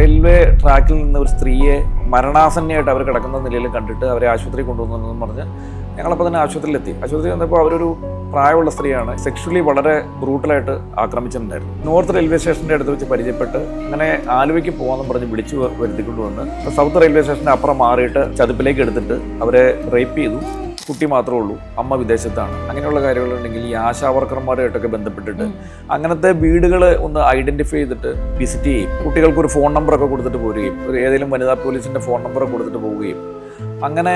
Railway ട്രാക്കിൽ നിന്ന് ഒരു സ്ത്രീയെ മരണാസന്നയായിട്ട് അവർ കിടക്കുന്ന നിലയിൽ കണ്ടിട്ട് അവരെ ആശുപത്രി കൊണ്ടുവന്നെന്ന് പറഞ്ഞ് ഞങ്ങളപ്പോൾ തന്നെ ആശുപത്രിയിലെത്തി. ആശുപത്രി വന്നപ്പോൾ അവരൊരു പ്രായമുള്ള സ്ത്രീയാണ്, സെക്ഷുവലി വളരെ ബ്രൂട്ടലായിട്ട് ആക്രമിച്ചിട്ടുണ്ടായിരുന്നു. നോർത്ത് റെയിൽവേ സ്റ്റേഷൻ്റെ അടുത്ത് വെച്ച് പരിചയപ്പെട്ട് അങ്ങനെ ആലുവയ്ക്ക് പോകാമെന്ന് പറഞ്ഞ് വിളിച്ചു വരുത്തിക്കൊണ്ട് വന്ന് സൗത്ത് റെയിൽവേ സ്റ്റേഷൻ്റെ അപ്പുറം മാറിയിട്ട് ചതുപ്പിലേക്ക് എടുത്തിട്ട് അവരെ റേപ്പ് ചെയ്തു. കുട്ടി മാത്രമേ ഉള്ളൂ, അമ്മ വിദേശത്താണ്. അങ്ങനെയുള്ള കാര്യങ്ങളുണ്ടെങ്കിൽ ഈ ആശാ വർക്കർമാരുമായിട്ടൊക്കെ ബന്ധപ്പെട്ടിട്ട് അങ്ങനത്തെ വീടുകൾ ഒന്ന് ഐഡന്റിഫൈ ചെയ്തിട്ട് വിസിറ്റ് ചെയ്യും. കുട്ടികൾക്ക് ഒരു ഫോൺ നമ്പറൊക്കെ കൊടുത്തിട്ട് പോരുകയും ഒരു ഏതെങ്കിലും വനിതാ പോലീസിന്റെ ഫോൺ നമ്പറൊക്കെ കൊടുത്തിട്ട് പോവുകയും അങ്ങനെ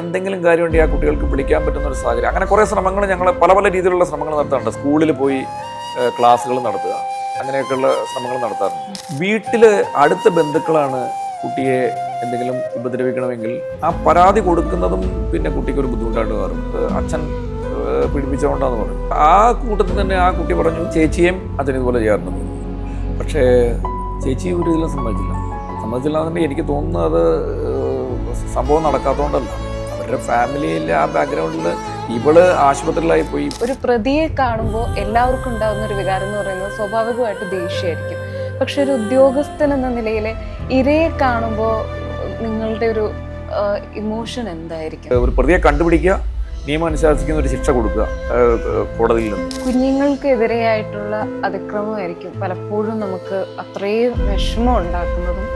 എന്തെങ്കിലും കാര്യമുണ്ടെങ്കിൽ ആ കുട്ടികൾക്ക് വിളിക്കാൻ പറ്റുന്ന ഒരു സാഹചര്യം. അങ്ങനെ കുറേ ശ്രമങ്ങൾ ഞങ്ങൾ പല രീതിയിലുള്ള ശ്രമങ്ങൾ നടത്താറുണ്ട്. സ്കൂളിൽ പോയി ക്ലാസ്സുകൾ നടത്തുക, അങ്ങനെയൊക്കെയുള്ള ശ്രമങ്ങൾ നടത്താറുണ്ട്. വീട്ടിൽ അടുത്ത ബന്ധുക്കളാണ് കുട്ടിയെ എന്തെങ്കിലും ഉപദ്രവിക്കണമെങ്കിൽ ആ പരാതി കൊടുക്കുന്നതും പിന്നെ കുട്ടിക്ക് ഒരു ബുദ്ധിമുട്ടായിട്ട് മാറും. അച്ഛൻ പീഡിപ്പിച്ചുകൊണ്ടാന്ന് പറഞ്ഞു. ആ കൂട്ടത്തിൽ തന്നെ ആ കുട്ടി പറഞ്ഞു ചേച്ചിയും അച്ഛൻ ഇതുപോലെ ചെയ്യാറുണ്ടെന്ന്. പക്ഷേ ചേച്ചി ഒരു ഇതിലും സമ്മതിച്ചില്ല എനിക്ക് തോന്നുന്നത് അത് സംഭവം നടക്കാത്തതുകൊണ്ടല്ല. അവരുടെ ഫാമിലിയിലെ ആ ബാക്ക്ഗ്രൗണ്ടിൽ ഇവള് ആശുപത്രിയിലായി പോയി. ഒരു പ്രതിയെ കാണുമ്പോൾ എല്ലാവർക്കും ഉണ്ടാകുന്ന ഒരു വികാരം എന്ന് പറയുന്നത് സ്വാഭാവികമായിട്ട് ദേഷ്യമായിരിക്കും. പക്ഷെ ഒരു ഉദ്യോഗസ്ഥൻ എന്ന നിലയിൽ ഇരയെ കാണുമ്പോൾ നിങ്ങളുടെ ഒരു ഇമോഷൻ എന്തായിരിക്കും? ഒരു പ്രതിയെ കണ്ടുപിടിക്കുക, നിയമം അനുശാസിക്കുന്ന ഒരു ശിക്ഷ കൊടുക്കുക കോടതിയിൽ നിന്ന്. കുഞ്ഞുങ്ങൾക്കെതിരെയായിട്ടുള്ള അതിക്രമമായിരിക്കും പലപ്പോഴും നമുക്ക് അത്രയും വിഷമം ഉണ്ടാക്കുന്നതും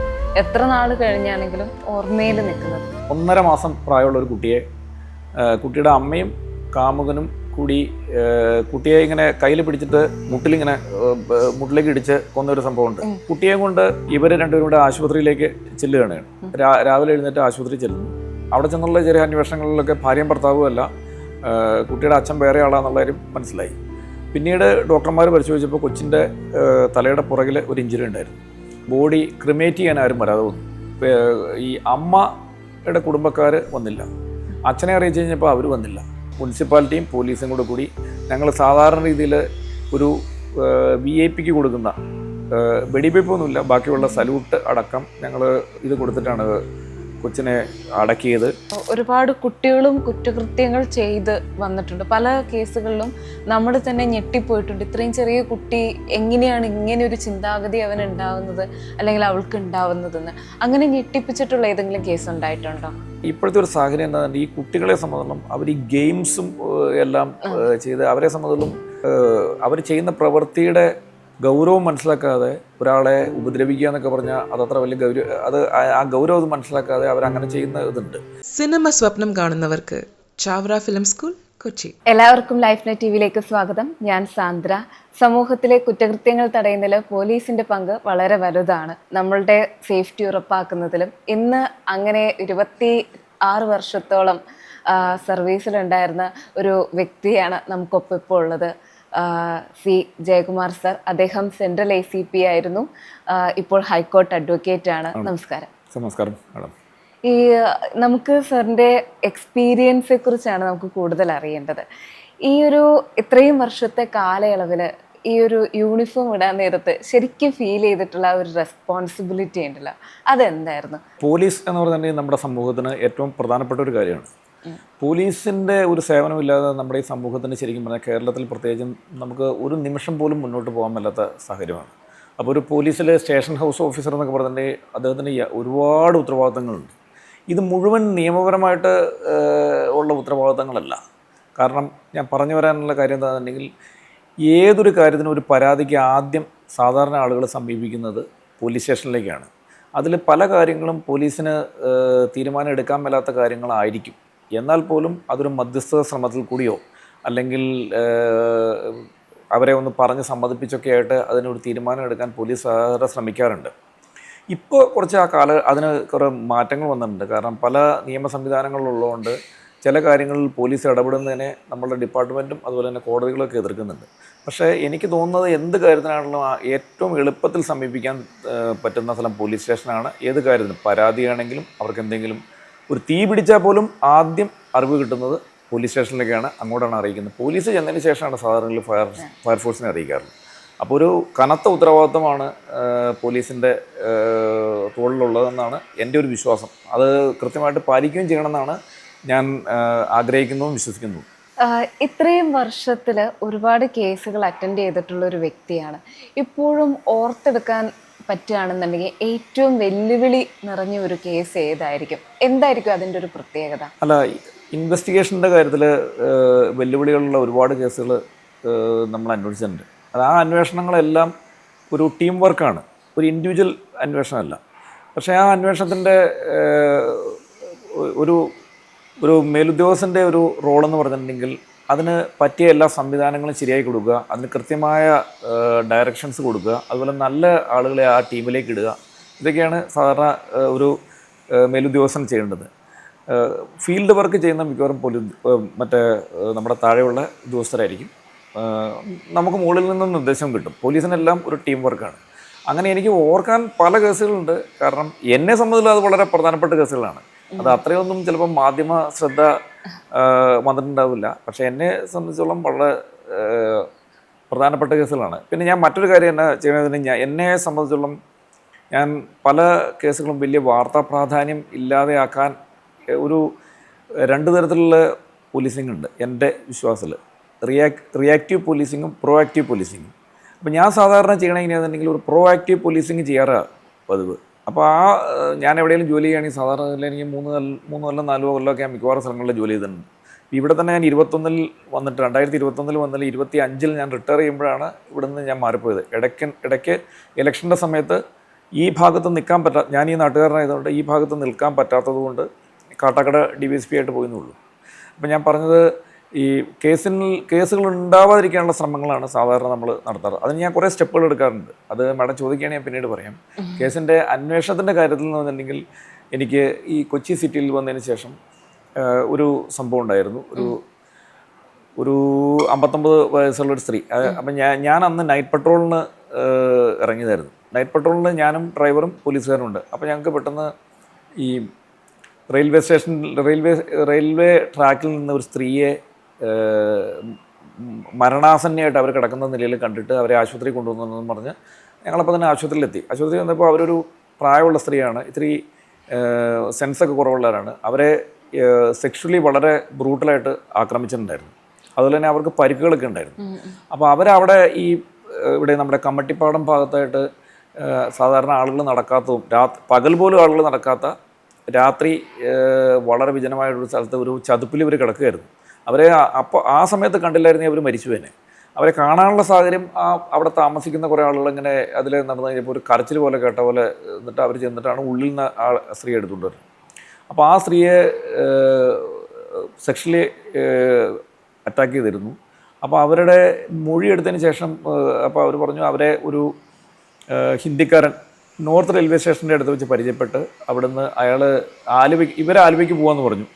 എത്ര നാൾ കഴിഞ്ഞാണെങ്കിലും ഓർമ്മയിൽ നിൽക്കുന്നത്. 1.5 മാസം പ്രായമുള്ള ഒരു കുട്ടിയെ കുട്ടിയുടെ അമ്മയും കാമുകനും കൂടി കുട്ടിയെ ഇങ്ങനെ കയ്യിൽ പിടിച്ചിട്ട് മുട്ടിലേക്ക് ഇടിച്ച് കൊന്നൊരു സംഭവമുണ്ട്. കുട്ടിയെ കൊണ്ട് ഇവർ രണ്ടുപേരും കൂടെ ആശുപത്രിയിലേക്ക് ചെല്ലുകയാണ്. രാവിലെ എഴുന്നേറ്റ് ആശുപത്രി ചെല്ലുന്നു. അവിടെ ചെന്നുള്ള ചെറിയ അന്വേഷണങ്ങളിലൊക്കെ ഭാര്യയും ഭർത്താവും അല്ല, കുട്ടിയുടെ അച്ഛൻ വേറെ ആളാന്നുള്ള കാര്യം മനസ്സിലായി. പിന്നീട് ഡോക്ടർമാർ പരിശോധിച്ചപ്പോൾ കൊച്ചിൻ്റെ തലയുടെ പുറകിൽ ഒരു ഇഞ്ചുറി ഉണ്ടായിരുന്നു. ബോഡി ക്രിമേറ്റ് ചെയ്യാൻ ആരും വരാതെ വന്നു. ഈ അമ്മയുടെ കുടുംബക്കാർ വന്നില്ല, അച്ഛനെ അറിയിച്ചു കഴിഞ്ഞപ്പോൾ അവർ വന്നില്ല. മുനിസിപ്പാലിറ്റിയും പോലീസും കൂടി ഞങ്ങൾ സാധാരണ രീതിയിൽ ഒരു VIP കൊടുക്കുന്ന വെടിവെപ്പൊന്നുമില്ല, ബാക്കിയുള്ള സല്യൂട്ട് അടക്കം ഞങ്ങൾ ഇത് കൊടുത്തിട്ടാണ് കൊച്ചിനെ അടക്കിയത്. ഒരുപാട് കുട്ടികളും കുറ്റകൃത്യങ്ങൾ ചെയ്ത് വന്നിട്ടുണ്ട്. പല കേസുകളിലും നമ്മൾ തന്നെ ഞെട്ടിപ്പോയിട്ടുണ്ട്. ഇത്രയും ചെറിയ കുട്ടി എങ്ങനെയാണ് ഇങ്ങനെ ഒരു ചിന്താഗതി അവന് ഉണ്ടാവുന്നത് അല്ലെങ്കിൽ അവൾക്ക് ഉണ്ടാവുന്നതെന്ന്. അങ്ങനെ ഞെട്ടിപ്പിച്ചിട്ടുള്ള ഏതെങ്കിലും കേസ് ഉണ്ടായിട്ടുണ്ടോ? ഇപ്പോഴത്തെ ഒരു സാഹചര്യം എന്താണെന്ന്, ഈ കുട്ടികളെ സംബന്ധിച്ചും അവർ ഈ ഗെയിംസും എല്ലാം ചെയ്ത് അവരെ സംബന്ധിച്ചും അവർ ചെയ്യുന്ന പ്രവൃത്തിയുടെ ഗൗരവം മനസ്സിലാക്കാതെ ഒരാളെ ഉപദ്രവിക്കുക എന്നൊക്കെ പറഞ്ഞാൽ അതത്ര വലിയ ആ ഗൗരവം മനസ്സിലാക്കാതെ അവരങ്ങനെ ചെയ്യുന്ന ഇതുണ്ട്. സിനിമ സ്വപ്നം കാണുന്നവർക്ക് ചാവറ ഫിലിം സ്കൂൾ, കൊച്ചി. എല്ലാവർക്കും ലൈഫ് നെറ്റ് TV സ്വാഗതം. ഞാൻ സാന്ദ്ര. സമൂഹത്തിലെ കുറ്റകൃത്യങ്ങൾ തടയുന്നതിൽ പോലീസിന്റെ പങ്ക് വളരെ വലുതാണ്, നമ്മളുടെ സേഫ്റ്റി ഉറപ്പാക്കുന്നതിലും. ഇന്ന് അങ്ങനെ 26 വർഷത്തോളം സർവീസിലുണ്ടായിരുന്ന ഒരു വ്യക്തിയാണ് നമുക്കൊപ്പം ഇപ്പോൾ ഉള്ളത്. C. ജയകുമാർ സർ. അദ്ദേഹം സെൻട്രൽ ACP ആയിരുന്നു, ഇപ്പോൾ ഹൈക്കോർട്ട് അഡ്വക്കേറ്റ് ആണ്. നമസ്കാരം. നമസ്കാരം മാഡം. ഈ നമുക്ക് സാറിൻ്റെ എക്സ്പീരിയൻസെ കുറിച്ചാണ് നമുക്ക് കൂടുതൽ അറിയേണ്ടത്. ഈ ഒരു ഇത്രയും വർഷത്തെ കാലയളവിൽ ഈ ഒരു യൂണിഫോം ഇടാൻ നേരത്ത് ശരിക്കും ഫീൽ ചെയ്തിട്ടുള്ള ഒരു റെസ്പോൺസിബിലിറ്റി ഉണ്ടല്ലോ, അതെന്തായിരുന്നു? പോലീസ് എന്ന് പറഞ്ഞിട്ടുണ്ടെങ്കിൽ നമ്മുടെ സമൂഹത്തിന് ഏറ്റവും പ്രധാനപ്പെട്ട ഒരു കാര്യമാണ്. പോലീസിൻ്റെ ഒരു സേവനമില്ലാതെ നമ്മുടെ ഈ സമൂഹത്തിന് ശരിക്കും പറഞ്ഞാൽ കേരളത്തിൽ പ്രത്യേകിച്ചും നമുക്ക് ഒരു നിമിഷം പോലും മുന്നോട്ട് പോകാൻ മേലാത്ത സാഹചര്യമാണ്. അപ്പോൾ ഒരു പോലീസിലെ സ്റ്റേഷൻ ഹൗസ് ഓഫീസർ എന്നൊക്കെ പറഞ്ഞിട്ടുണ്ടെങ്കിൽ അദ്ദേഹത്തിന് ഒരുപാട് ഉത്തരവാദിത്തങ്ങളുണ്ട്. ഇത് മുഴുവൻ നിയമപരമായിട്ട് ഉള്ള ഉത്തരവാദിത്തങ്ങളല്ല. കാരണം ഞാൻ പറഞ്ഞു വരാനുള്ള കാര്യം എന്താണെന്നുണ്ടെങ്കിൽ, ഏതൊരു കാര്യത്തിനും ഒരു പരാതിക്ക് ആദ്യം സാധാരണ ആളുകൾ സമീപിക്കുന്നത് പോലീസ് സ്റ്റേഷനിലേക്കാണ്. അതിൽ പല കാര്യങ്ങളും പോലീസിന് തീരുമാനം എടുക്കാൻ മേലാത്ത കാര്യങ്ങളായിരിക്കും. എന്നാൽ പോലും അതൊരു മധ്യസ്ഥ ശ്രമത്തിൽ കൂടിയോ അല്ലെങ്കിൽ അവരെ ഒന്ന് പറഞ്ഞ് സമ്മതിപ്പിച്ചൊക്കെ ആയിട്ട് അതിനൊരു തീരുമാനം എടുക്കാൻ പോലീസ് വളരെ ശ്രമിക്കാറുണ്ട്. ഇപ്പോൾ കുറച്ച് അതിന് കുറേ മാറ്റങ്ങൾ വന്നിട്ടുണ്ട്. കാരണം പല നിയമ സംവിധാനങ്ങളുള്ളതുകൊണ്ട് ചില കാര്യങ്ങളിൽ പോലീസ് ഇടപെടുന്നതിനെ നമ്മളുടെ ഡിപ്പാർട്ട്മെൻറ്റും അതുപോലെ തന്നെ കോടതികളൊക്കെ എതിർക്കുന്നുണ്ട്. പക്ഷേ എനിക്ക് തോന്നുന്നത് എന്ത് കാര്യത്തിനാണല്ലോ ഏറ്റവും എളുപ്പത്തിൽ സമീപിക്കാൻ പറ്റുന്ന സ്ഥലം പോലീസ് സ്റ്റേഷനാണ്. ഏത് കാര്യത്തിനും പരാതിയാണെങ്കിലും അവർക്ക് എന്തെങ്കിലും ഒരു തീ പിടിച്ചാൽ പോലും ആദ്യം അറിവ് കിട്ടുന്നത് പോലീസ് സ്റ്റേഷനിലേക്കാണ്, അങ്ങോട്ടാണ് അറിയിക്കുന്നത്. പോലീസ് ചെന്നതിന് ശേഷമാണ് സാധാരണ ഫയർഫോഴ്സിനെ അറിയിക്കാറുള്ളത്. അപ്പോൾ ഒരു കനത്ത ഉത്തരവാദിത്തമാണ് പോലീസിൻ്റെ തോളിലുള്ളതെന്നാണ് എൻ്റെ ഒരു വിശ്വാസം. അത് കൃത്യമായിട്ട് പാലിക്കുകയും ചെയ്യണമെന്നാണ് ഞാൻ ആഗ്രഹിക്കുന്നതും വിശ്വസിക്കുന്നതും. ഇത്രയും വർഷത്തിൽ ഒരുപാട് കേസുകൾ അറ്റൻഡ് ചെയ്തിട്ടുള്ള ഒരു വ്യക്തിയാണ്. ഇപ്പോഴും ഓർത്തെടുക്കാൻ പറ്റുകയാണെന്നുണ്ടെങ്കിൽ ഏറ്റവും വെല്ലുവിളി നിറഞ്ഞ ഒരു കേസ് ഏതായിരിക്കും? എന്തായിരിക്കും അതിൻ്റെ ഒരു പ്രത്യേകത? അല്ല, ഇൻവെസ്റ്റിഗേഷൻ്റെ കാര്യത്തിൽ വെല്ലുവിളികളുള്ള ഒരുപാട് കേസുകൾ നമ്മൾ അന്വേഷിച്ചിട്ടുണ്ട്. അത് ആ അന്വേഷണങ്ങളെല്ലാം ഒരു ടീം വർക്കാണ്, ഒരു ഇൻഡിവിജ്വൽ അന്വേഷണമല്ല. പക്ഷേ ആ അന്വേഷണത്തിൻ്റെ ഒരു ഒരു മേലുദ്യോഗസ്ഥൻ്റെ ഒരു റോളെന്ന് പറഞ്ഞിട്ടുണ്ടെങ്കിൽ അതിന് പറ്റിയ എല്ലാ സംവിധാനങ്ങളും ശരിയായി കൊടുക്കുക, അതിന് കൃത്യമായ ഡയറക്ഷൻസ് കൊടുക്കുക, അതുപോലെ നല്ല ആളുകളെ ആ ടീമിലേക്ക് ഇടുക. ഇതൊക്കെയാണ് സാധാരണ ഒരു മേലുദ്യോഗസ്ഥൻ ചെയ്യേണ്ടത്. ഫീൽഡ് വർക്ക് ചെയ്യുന്ന മിക്കവാറും നമ്മുടെ താഴെയുള്ള ഉദ്യോഗസ്ഥരായിരിക്കും. നമുക്ക് മുകളിൽ നിന്നും നിർദ്ദേശം കിട്ടും. പോലീസിനെല്ലാം ഒരു ടീം വർക്കാണ്. അങ്ങനെ എനിക്ക് ഓർക്കാൻ പല കേസുകളുണ്ട്. കാരണം എന്നെ സംബന്ധിച്ച് അത് വളരെ പ്രധാനപ്പെട്ട കേസുകളാണ്. അത് അത്രയൊന്നും ചിലപ്പം മാധ്യമ ശ്രദ്ധ വന്നിട്ടുണ്ടാവില്ല. പക്ഷേ എന്നെ സംബന്ധിച്ചോളം വളരെ പ്രധാനപ്പെട്ട കേസുകളാണ്. പിന്നെ ഞാൻ മറ്റൊരു കാര്യം എന്നാ ചെയ്യുന്നതിന് എന്നെ സംബന്ധിച്ചോളം ഞാൻ പല കേസുകളും വലിയ വാർത്താ പ്രാധാന്യം ഇല്ലാതെയാക്കാൻ ഒരു രണ്ട് തരത്തിലുള്ള പോലീസിംഗ് ഉണ്ട് എൻ്റെ വിശ്വാസത്തിൽ. റിയാക്റ്റീവ് പോലീസിങ്ങും പ്രോ ആക്റ്റീവ് പോലീസിങ്ങും. അപ്പോൾ ഞാൻ സാധാരണ ചെയ്യണ എങ്ങനെയാണെന്നുണ്ടെങ്കിൽ ഒരു പ്രോ ആക്റ്റീവ് പോലീസിങ് ചെയ്യാറാണ് പതിവ്. അപ്പോൾ ഞാൻ എവിടെയെങ്കിലും ജോലി ചെയ്യുകയാണെങ്കിൽ സാധാരണ എനിക്ക് 3 കൊല്ലം 4 കൊല്ലമൊക്കെ ഞാൻ മിക്കവാറും സ്ഥലങ്ങളിൽ ജോലി ചെയ്തിട്ടുണ്ട്. ഇവിടെ തന്നെ ഞാൻ 2021 വന്നിട്ട് 2021 വന്നിട്ട് 2025 ഞാൻ റിട്ടയർ ചെയ്യുമ്പോഴാണ് ഇവിടെ നിന്ന് ഞാൻ മാറിപ്പോയത്. ഇടയ്ക്ക് ഇലക്ഷൻ്റെ സമയത്ത് ഈ ഭാഗത്ത് നിൽക്കാൻ ഞാൻ ഈ നാട്ടുകാരനായതുകൊണ്ട് ഈ ഭാഗത്ത് നിൽക്കാൻ പറ്റാത്തത് കൊണ്ട് കാട്ടാക്കട DVSP ആയിട്ട് പോയെന്നുള്ളൂ. അപ്പം ഞാൻ പറഞ്ഞത് ഈ കേസുകൾ ഉണ്ടാവാതിരിക്കാനുള്ള ശ്രമങ്ങളാണ് സാധാരണ നമ്മൾ നടത്താറ്. അതിന് ഞാൻ കുറേ സ്റ്റെപ്പുകൾ എടുക്കാറുണ്ട്. അത് മാഡം ചോദിക്കുകയാണെങ്കിൽ ഞാൻ പിന്നീട് പറയാം. കേസിൻ്റെ അന്വേഷണത്തിൻ്റെ കാര്യത്തിൽ എന്ന് പറഞ്ഞിട്ടുണ്ടെങ്കിൽ എനിക്ക് ഈ കൊച്ചി സിറ്റിയിൽ വന്നതിന് ശേഷം ഒരു സംഭവം ഉണ്ടായിരുന്നു. ഒരു 59 വയസ്സുള്ളൊരു സ്ത്രീ. അപ്പം ഞാൻ അന്ന് നൈറ്റ് പട്രോളിന് ഇറങ്ങിയതായിരുന്നു. നൈറ്റ് പട്രോളിന് ഞാനും ഡ്രൈവറും പോലീസുകാരും ഉണ്ട്. അപ്പോൾ ഞങ്ങൾക്ക് പെട്ടെന്ന് ഈ റെയിൽവേ ട്രാക്കിൽ നിന്ന് ഒരു സ്ത്രീയെ മരണാസന്നയായിട്ട് അവർ കിടക്കുന്ന നിലയിൽ കണ്ടിട്ട് അവരെ ആശുപത്രി കൊണ്ടുവന്നെന്ന് പറഞ്ഞ് ഞങ്ങളപ്പോൾ തന്നെ ആശുപത്രിയിലെത്തി. ആശുപത്രി വന്നപ്പോൾ അവരൊരു പ്രായമുള്ള സ്ത്രീയാണ്, ഇത്തിരി സെൻസൊക്കെ കുറവുള്ളവരാണ്. അവരെ സെക്ഷുവലി വളരെ ബ്രൂട്ടലായിട്ട് ആക്രമിച്ചിട്ടുണ്ടായിരുന്നു. അതുപോലെ തന്നെ അവർക്ക് പരിക്കുകളൊക്കെ ഉണ്ടായിരുന്നു. അപ്പോൾ അവരവിടെ ഇവിടെ നമ്മുടെ കമ്മട്ടിപ്പാടം ഭാഗത്തായിട്ട് സാധാരണ ആളുകൾ നടക്കാത്തതും പകൽ പോലും ആളുകൾ നടക്കാത്ത രാത്രി വളരെ വിജനമായൊരു സ്ഥലത്ത് ഒരു ചതുപ്പിൽ ഇവർ കിടക്കുകയായിരുന്നു. അവരെ അപ്പോൾ ആ സമയത്ത് കണ്ടില്ലായിരുന്നെങ്കിൽ അവർ മരിച്ചു തന്നെ. അവരെ കാണാനുള്ള സാഹചര്യം അവിടെ താമസിക്കുന്ന കുറേ ആളുകൾ ഇങ്ങനെ അതിൽ നടന്നു കഴിഞ്ഞപ്പോൾ ഒരു കരച്ചിൽ പോലെ കേട്ട പോലെ എന്നിട്ട് അവർ ചെന്നിട്ടാണ് ഉള്ളിൽ നിന്ന് ആ സ്ത്രീ എടുത്തുകൊണ്ട് വരുന്നത്. അപ്പോൾ ആ സ്ത്രീയെ സെക്ഷലി അറ്റാക്ക് ചെയ്തിരുന്നു. അപ്പോൾ അവരുടെ മൊഴി എടുത്തതിന് ശേഷം അപ്പോൾ അവർ പറഞ്ഞു അവരെ ഒരു ഹിന്ദിക്കാരൻ നോർത്ത് റെയിൽവേ സ്റ്റേഷൻ്റെ അടുത്ത് വെച്ച് പരിചയപ്പെട്ട് അവിടുന്ന് അയാൾ ആലുവയ്ക്ക് പോകാമെന്ന് പറഞ്ഞു.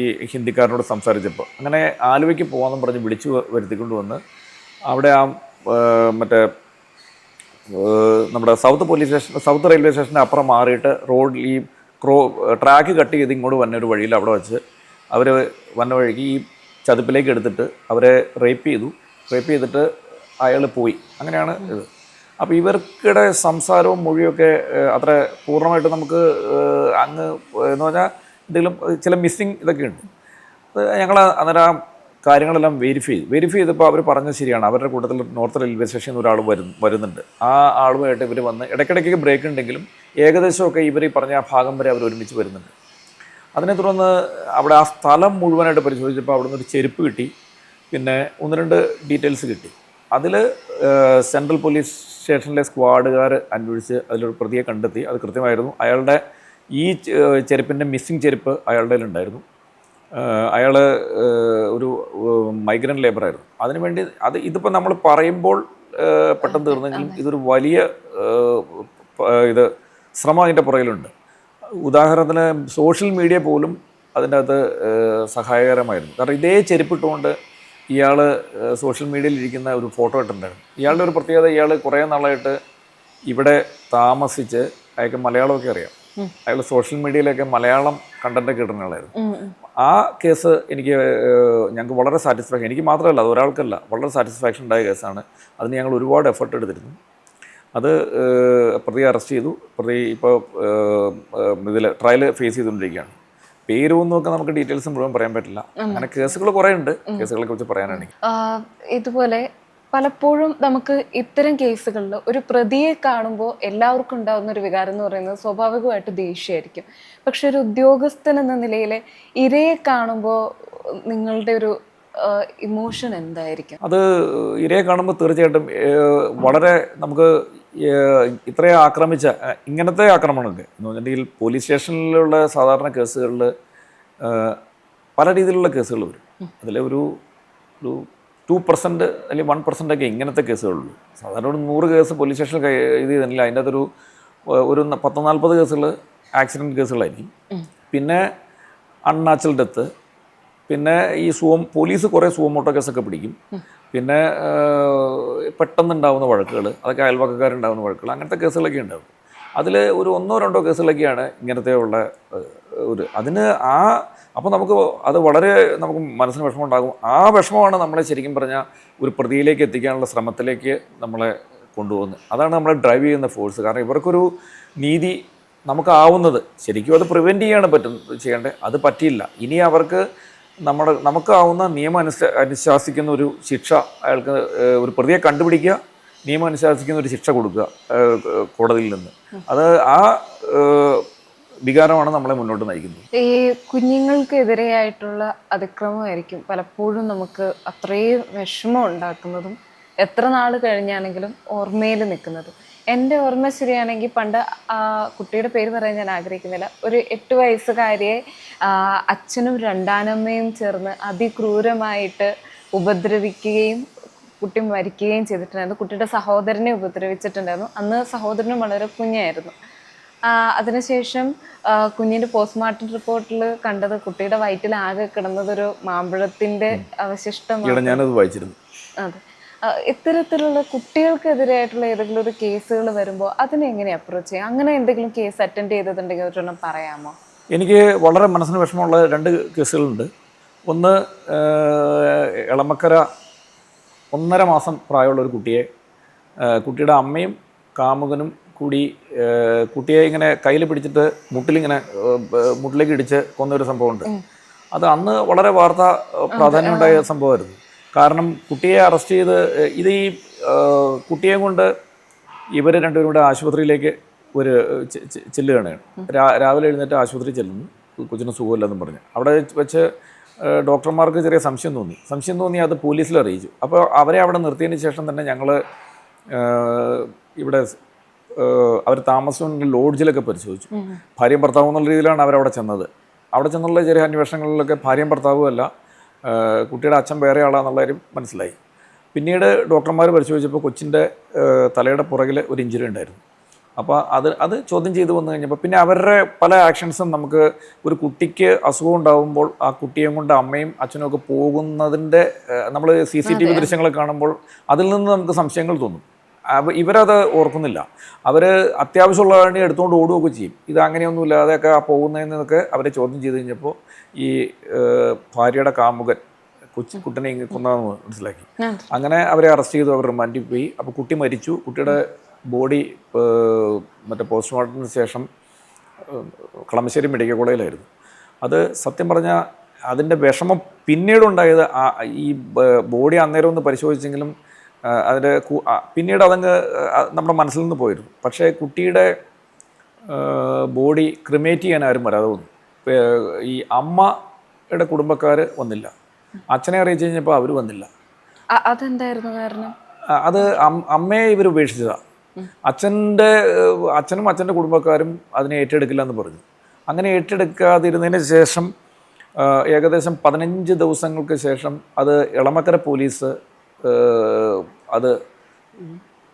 ഈ ഹിന്ദിക്കാരനോട് സംസാരിച്ചപ്പോൾ അങ്ങനെ ആലുവയ്ക്ക് പോകാമെന്ന് പറഞ്ഞ് വിളിച്ചു വരുത്തിക്കൊണ്ട് വന്ന് അവിടെ നമ്മുടെ സൗത്ത് റെയിൽവേ സ്റ്റേഷൻ്റെ അപ്പുറം മാറിയിട്ട് റോഡിൽ ട്രാക്ക് കട്ട് ചെയ്ത് ഇങ്ങോട്ട് വന്നൊരു വഴിയിൽ അവിടെ വെച്ച് അവർ വന്ന വഴിക്ക് ഈ ചതുപ്പിലേക്ക് എടുത്തിട്ട് അവരെ റേപ്പ് ചെയ്തിട്ട് അയാൾ പോയി. അങ്ങനെയാണ് ഇത്. അപ്പോൾ ഇവർക്കിടെ സംസാരവും മൊഴിയൊക്കെ അത്ര പൂർണ്ണമായിട്ട് നമുക്ക് അങ്ങ് എന്ന് പറഞ്ഞാൽ എന്തെങ്കിലും ചില മിസ്സിങ് ഇതൊക്കെ ഉണ്ട്. ഞങ്ങൾ അന്നേരം ആ കാര്യങ്ങളെല്ലാം വെരിഫൈ ചെയ്തപ്പോൾ അവർ പറഞ്ഞത് ശരിയാണ്. അവരുടെ കൂട്ടത്തിൽ നോർത്ത് റെയിൽവേ സ്റ്റേഷനിൽ ഒരാൾ വരുന്നുണ്ട്. ആ ആളുമായിട്ട് ഇവർ വന്ന് ഇടയ്ക്കിടയ്ക്ക് ബ്രേക്ക് ഉണ്ടെങ്കിലും ഏകദേശമൊക്കെ ഇവർ ഈ പറഞ്ഞ ആ ഭാഗം വരെ അവർ ഒരുമിച്ച് വരുന്നുണ്ട്. അതിനെ തുടർന്ന് അവിടെ ആ സ്ഥലം മുഴുവനായിട്ട് പരിശോധിച്ചപ്പോൾ അവിടെ നിന്ന് ഒരു ചെരുപ്പ് കിട്ടി, പിന്നെ 1-2 ഡീറ്റെയിൽസ് കിട്ടി. അതിൽ സെൻട്രൽ പോലീസ് സ്റ്റേഷനിലെ സ്ക്വാഡുകാർ അന്വേഷിച്ച് അതിലൊരു പ്രതിയെ കണ്ടെത്തി. അത് കൃത്യമായിരുന്നു. അയാളുടെ ഈ ചെരുപ്പിൻ്റെ മിസ്സിങ് ചെരുപ്പ് അയാളുടെ കയ്യിലുണ്ടായിരുന്നു. അയാൾ ഒരു മൈഗ്രൻ്റ് ലേബറായിരുന്നു. അതിനുവേണ്ടി ഇതിപ്പോൾ നമ്മൾ പറയുമ്പോൾ പെട്ടെന്ന് തീർന്നെങ്കിലും ഇതൊരു വലിയ ശ്രമം അതിൻ്റെ പുറകിലുണ്ട്. ഉദാഹരണത്തിന് സോഷ്യൽ മീഡിയ പോലും അതിൻ്റെ അകത്ത് സഹായകരമായിരുന്നു. കാരണം ഇതേ ചെരുപ്പിട്ടുകൊണ്ട് ഇയാൾ സോഷ്യൽ മീഡിയയിൽ ഇരിക്കുന്ന ഒരു ഫോട്ടോ ഇട്ടിട്ടുണ്ടായിരുന്നു. ഇയാളുടെ ഒരു പ്രത്യേകത, ഇയാൾ കുറേ നാളായിട്ട് ഇവിടെ താമസിച്ച് അയാൾക്ക് മലയാളമൊക്കെ അറിയാം. അയാൾ സോഷ്യൽ മീഡിയയിലൊക്കെ മലയാളം കണ്ടൻറ്റൊക്കെ ഇടുന്ന ആളായിരുന്നു. ആ കേസ് ഞങ്ങൾക്ക് വളരെ സാറ്റിസ്ഫാക്ഷൻ, എനിക്ക് മാത്രമല്ല അത് ഒരാൾക്കല്ല, വളരെ സാറ്റിസ്ഫാക്ഷൻ ഉണ്ടായ കേസാണ്. അതിന് ഞങ്ങൾ ഒരുപാട് എഫർട്ട് എടുത്തിരുന്നു. അത് പ്രതിയെ അറസ്റ്റ് ചെയ്തു. പ്രതി ഇപ്പോൾ ഇതിൽ ട്രയൽ ഫേസ് ചെയ്തുകൊണ്ടിരിക്കുകയാണ്. പേരൊന്നുമൊക്കെ നമുക്ക് ഡീറ്റെയിൽസ് മുഴുവൻ പറയാൻ പറ്റില്ല. അങ്ങനെ കേസുകൾ കുറേ ഉണ്ട്. കേസുകളെ കുറിച്ച് പറയാനാണെങ്കിൽ ഇതുപോലെ പലപ്പോഴും നമുക്ക് ഇത്തരം കേസുകളിൽ ഒരു പ്രതിയെ കാണുമ്പോൾ എല്ലാവർക്കും ഉണ്ടാകുന്ന ഒരു വികാരം എന്ന് പറയുന്നത് സ്വാഭാവികമായിട്ട് ദേഷ്യമായിരിക്കും. പക്ഷെ ഒരു ഉദ്യോഗസ്ഥൻ എന്ന നിലയിൽ ഇരയെ കാണുമ്പോൾ നിങ്ങളുടെ ഒരു ഇമോഷൻ എന്തായിരിക്കും? അത് ഇരയെ കാണുമ്പോൾ തീർച്ചയായിട്ടും വളരെ നമുക്ക് ഇത്രയും ആക്രമിച്ച ഇങ്ങനത്തെ ആക്രമണമൊക്കെ എന്ന് പറഞ്ഞിട്ടുണ്ടെങ്കിൽ പോലീസ് സ്റ്റേഷനിലുള്ള സാധാരണ കേസുകളിൽ പല രീതിയിലുള്ള കേസുകൾ വരും. അതിൽ ഒരു 2% അല്ലെങ്കിൽ 1% ഇങ്ങനത്തെ കേസുകളുള്ളൂ. സാധാരണ ഒരു 100 കേസ് പോലീസ് സ്റ്റേഷനിൽ ഇത് ചെയ്തില്ല. അതിൻ്റെ അകത്തൊരു 10-40 കേസുകൾ ആക്സിഡൻറ്റ് കേസുകളായിരിക്കും. പിന്നെ അൺനാച്ചുറൽ ഡെത്ത്, പിന്നെ ഈ പോലീസ് കുറേ സുവമോട്ടോ കേസൊക്കെ പിടിക്കും. പിന്നെ പെട്ടെന്നുണ്ടാകുന്ന വഴക്കുകൾ, അതൊക്കെ അയൽവക്കക്കാരുണ്ടാകുന്ന വഴക്കുകൾ, അങ്ങനത്തെ കേസുകളൊക്കെ ഉണ്ടാകും. അതിൽ ഒരു 1-2 കേസുകളൊക്കെയാണ് ഇങ്ങനത്തെ ഉള്ള അതിന് അപ്പോൾ നമുക്ക് അത് വളരെ നമുക്ക് മനസ്സിന് വിഷമം ഉണ്ടാകും. ആ വിഷമമാണ് നമ്മളെ ശരിക്കും പറഞ്ഞാൽ ഒരു പ്രതിയിലേക്ക് എത്തിക്കാനുള്ള ശ്രമത്തിലേക്ക് നമ്മളെ കൊണ്ടുപോകുന്നത്. അതാണ് നമ്മളെ ഡ്രൈവ് ചെയ്യുന്ന ഫോഴ്സ്. കാരണം ഇവർക്കൊരു നീതി നമുക്കാവുന്നത് ശരിക്കും അത് പ്രിവെൻറ്റ് ചെയ്യാണ് ചെയ്യേണ്ടത്. അത് പറ്റിയില്ല. ഇനി അവർക്ക് നമുക്കാവുന്ന നിയമം അനുശാസിക്കുന്ന ഒരു ശിക്ഷ, അയാൾക്ക് ഒരു പ്രതിയെ കണ്ടുപിടിക്കുക, നിയമം അനുശാസിക്കുന്ന ഒരു ശിക്ഷ കൊടുക്കുക കോടതിയിൽ നിന്ന്. അത് ആ വികാരമാണ് നമ്മളെ മുന്നോട്ട് നയിക്കുന്നത്. ഈ കുഞ്ഞുങ്ങൾക്കെതിരെയായിട്ടുള്ള അതിക്രമമായിരിക്കും പലപ്പോഴും നമുക്ക് അത്രയും വിഷമം ഉണ്ടാക്കുന്നതും എത്ര നാൾ കഴിഞ്ഞാണെങ്കിലും ഓർമ്മയിൽ നിൽക്കുന്നതും. എൻ്റെ ഓർമ്മ ശരിയാണെങ്കിൽ പണ്ട് കുട്ടിയുടെ പേര് പറയാൻ ഞാൻ ആഗ്രഹിക്കുന്നില്ല, ഒരു 8 വയസ്സുകാരിയെ അച്ഛനും രണ്ടാനമ്മയും ചേർന്ന് അതിക്രൂരമായിട്ട് ഉപദ്രവിക്കുകയും കുട്ടി മരിക്കുകയും ചെയ്തിട്ടുണ്ടായിരുന്നു. കുട്ടിയുടെ സഹോദരനെ ഉപദ്രവിച്ചിട്ടുണ്ടായിരുന്നു. അന്ന് സഹോദരനും വളരെ കുഞ്ഞായിരുന്നു. അതിനുശേഷം കുഞ്ഞിൻ്റെ പോസ്റ്റ്മോർട്ടം റിപ്പോർട്ടിൽ കണ്ടത് കുട്ടിയുടെ വയറ്റിൽ ആകെ കിടന്നതൊരു മാമ്പഴത്തിൻ്റെ അവശിഷ്ടമാണ്. ഞാനത് വായിച്ചിരുന്നു. അതെ. ഇത്തരത്തിലുള്ള കുട്ടികൾക്കെതിരായിട്ടുള്ള ഏതെങ്കിലും ഒരു കേസുകൾ വരുമ്പോൾ അതിനെ എങ്ങനെ അപ്രോച്ച് ചെയ്യാം? അങ്ങനെ എന്തെങ്കിലും കേസ് അറ്റൻഡ് ചെയ്തിട്ടുണ്ടെങ്കിൽ ഒരെണ്ണം പറയാമോ? എനിക്ക് വളരെ മനസ്സിന് വിഷമമുള്ള 2 കേസുകളുണ്ട്. ഒന്ന്, എളമക്കര 1.5 മാസം പ്രായമുള്ള ഒരു കുട്ടിയുടെ അമ്മയും കാമുകനും കൂടി കുട്ടിയെ ഇങ്ങനെ കയ്യിൽ പിടിച്ചിട്ട് മുട്ടിലേക്ക് ഇടിച്ച് കൊന്നൊരു സംഭവമുണ്ട്. അത് അന്ന് വളരെ വാർത്താ പ്രാധാന്യമുണ്ടായ സംഭവമായിരുന്നു. കാരണം കുട്ടിയെ അറസ്റ്റ് ചെയ്ത് ഈ കുട്ടിയെ കൊണ്ട് ഇവർ രണ്ടുപേരും കൂടെ ആശുപത്രിയിലേക്ക് ചെല്ലുകയാണ്. രാവിലെ എഴുന്നേറ്റ് ആശുപത്രിയിൽ ചെല്ലുന്നു, കൊച്ചിന് സുഖമില്ലെന്നും പറഞ്ഞ്. അവിടെ വെച്ച് ഡോക്ടർമാർക്ക് ചെറിയ സംശയം തോന്നി. അത് പോലീസിൽ അറിയിച്ചു. അപ്പോൾ അവരെ അവിടെ നിർത്തിയതിന് ശേഷം തന്നെ ഞങ്ങൾ ഇവിടെ അവർ താമസിക്കുന്ന ലോഡ്ജിലൊക്കെ പരിശോധിച്ചു. ഭാര്യയും ഭർത്താവും എന്നുള്ള രീതിയിലാണ് അവരവിടെ ചെന്നത്. അവിടെ ചെന്നുള്ള ചെറിയ അന്വേഷണങ്ങളിലൊക്കെ ഭാര്യയും ഭർത്താവും അല്ല, കുട്ടിയുടെ അച്ഛൻ വേറെ ആളാന്നുള്ള കാര്യം മനസ്സിലായി. പിന്നീട് ഡോക്ടർമാർ പരിശോധിച്ചപ്പോൾ കൊച്ചിൻ്റെ തലയുടെ പുറകിൽ ഒരു ഇഞ്ചുറി ഉണ്ടായിരുന്നു. അപ്പോൾ അത് ചോദ്യം ചെയ്ത് വന്നു കഴിഞ്ഞപ്പോൾ പിന്നെ അവരുടെ പല ആക്ഷൻസും നമുക്ക് ഒരു കുട്ടിക്ക് അസുഖം ഉണ്ടാകുമ്പോൾ ആ കുട്ടിയെ കൊണ്ട് അമ്മയും അച്ഛനും ഒക്കെ പോകുന്നതിൻ്റെ നമ്മൾ CCTV ദൃശ്യങ്ങൾ കാണുമ്പോൾ അതിൽ നിന്ന് നമുക്ക് സംശയങ്ങൾ തോന്നും. ഇവരത് ഓർക്കുന്നില്ല. അവർ അത്യാവശ്യമുള്ള വേണ്ടി എടുത്തുകൊണ്ട് ഓടുകയൊക്കെ ചെയ്യും. ഇത് അങ്ങനെയൊന്നുമില്ലാതെയൊക്കെ പോകുന്നതിനൊക്കെ അവരെ ചോദ്യം ചെയ്ത് കഴിഞ്ഞപ്പോൾ ഈ ഭാര്യയുടെ കാമുകൻ കുട്ടിനെ കൊന്നതെന്ന് മനസ്സിലാക്കി. അങ്ങനെ അവരെ അറസ്റ്റ് ചെയ്തു. അവർ റിമാൻഡിൽ പോയി. അപ്പോൾ കുട്ടി മരിച്ചു. കുട്ടിയുടെ ബോഡി പോസ്റ്റ്മോർട്ടത്തിന് ശേഷം കളമശ്ശേരി മെഡിക്കൽ കോളേജിലായിരുന്നു. അത് സത്യം പറഞ്ഞാൽ അതിൻ്റെ വിഷമം പിന്നീടുണ്ടായത് ഈ ബോഡി അന്നേരം ഒന്ന് പരിശോധിച്ചെങ്കിലും അതിൻ്റെ പിന്നീട് അതങ്ങ് നമ്മുടെ മനസ്സിൽ നിന്ന് പോയിരുന്നു. പക്ഷേ കുട്ടിയുടെ ബോഡി ക്രിമേറ്റ് ചെയ്യാൻ ആരും വരാതെ വന്നു. ഈ അമ്മയുടെ കുടുംബക്കാർ വന്നില്ല. അച്ഛനെ അറിയിച്ചു കഴിഞ്ഞപ്പോൾ അവർ വന്നില്ല. അതെന്തായിരുന്നു കാരണം? അത് അമ്മയെ ഇവർ ഉപേക്ഷിച്ചതാണ്. അച്ഛനും അച്ഛൻ്റെ കുടുംബക്കാരും അതിനെ ഏറ്റെടുക്കില്ല എന്ന് പറഞ്ഞു. അങ്ങനെ ഏറ്റെടുക്കാതിരുന്നതിന് ശേഷം ഏകദേശം 15 ദിവസങ്ങൾക്ക് ശേഷം അത് എളമക്കര പോലീസ്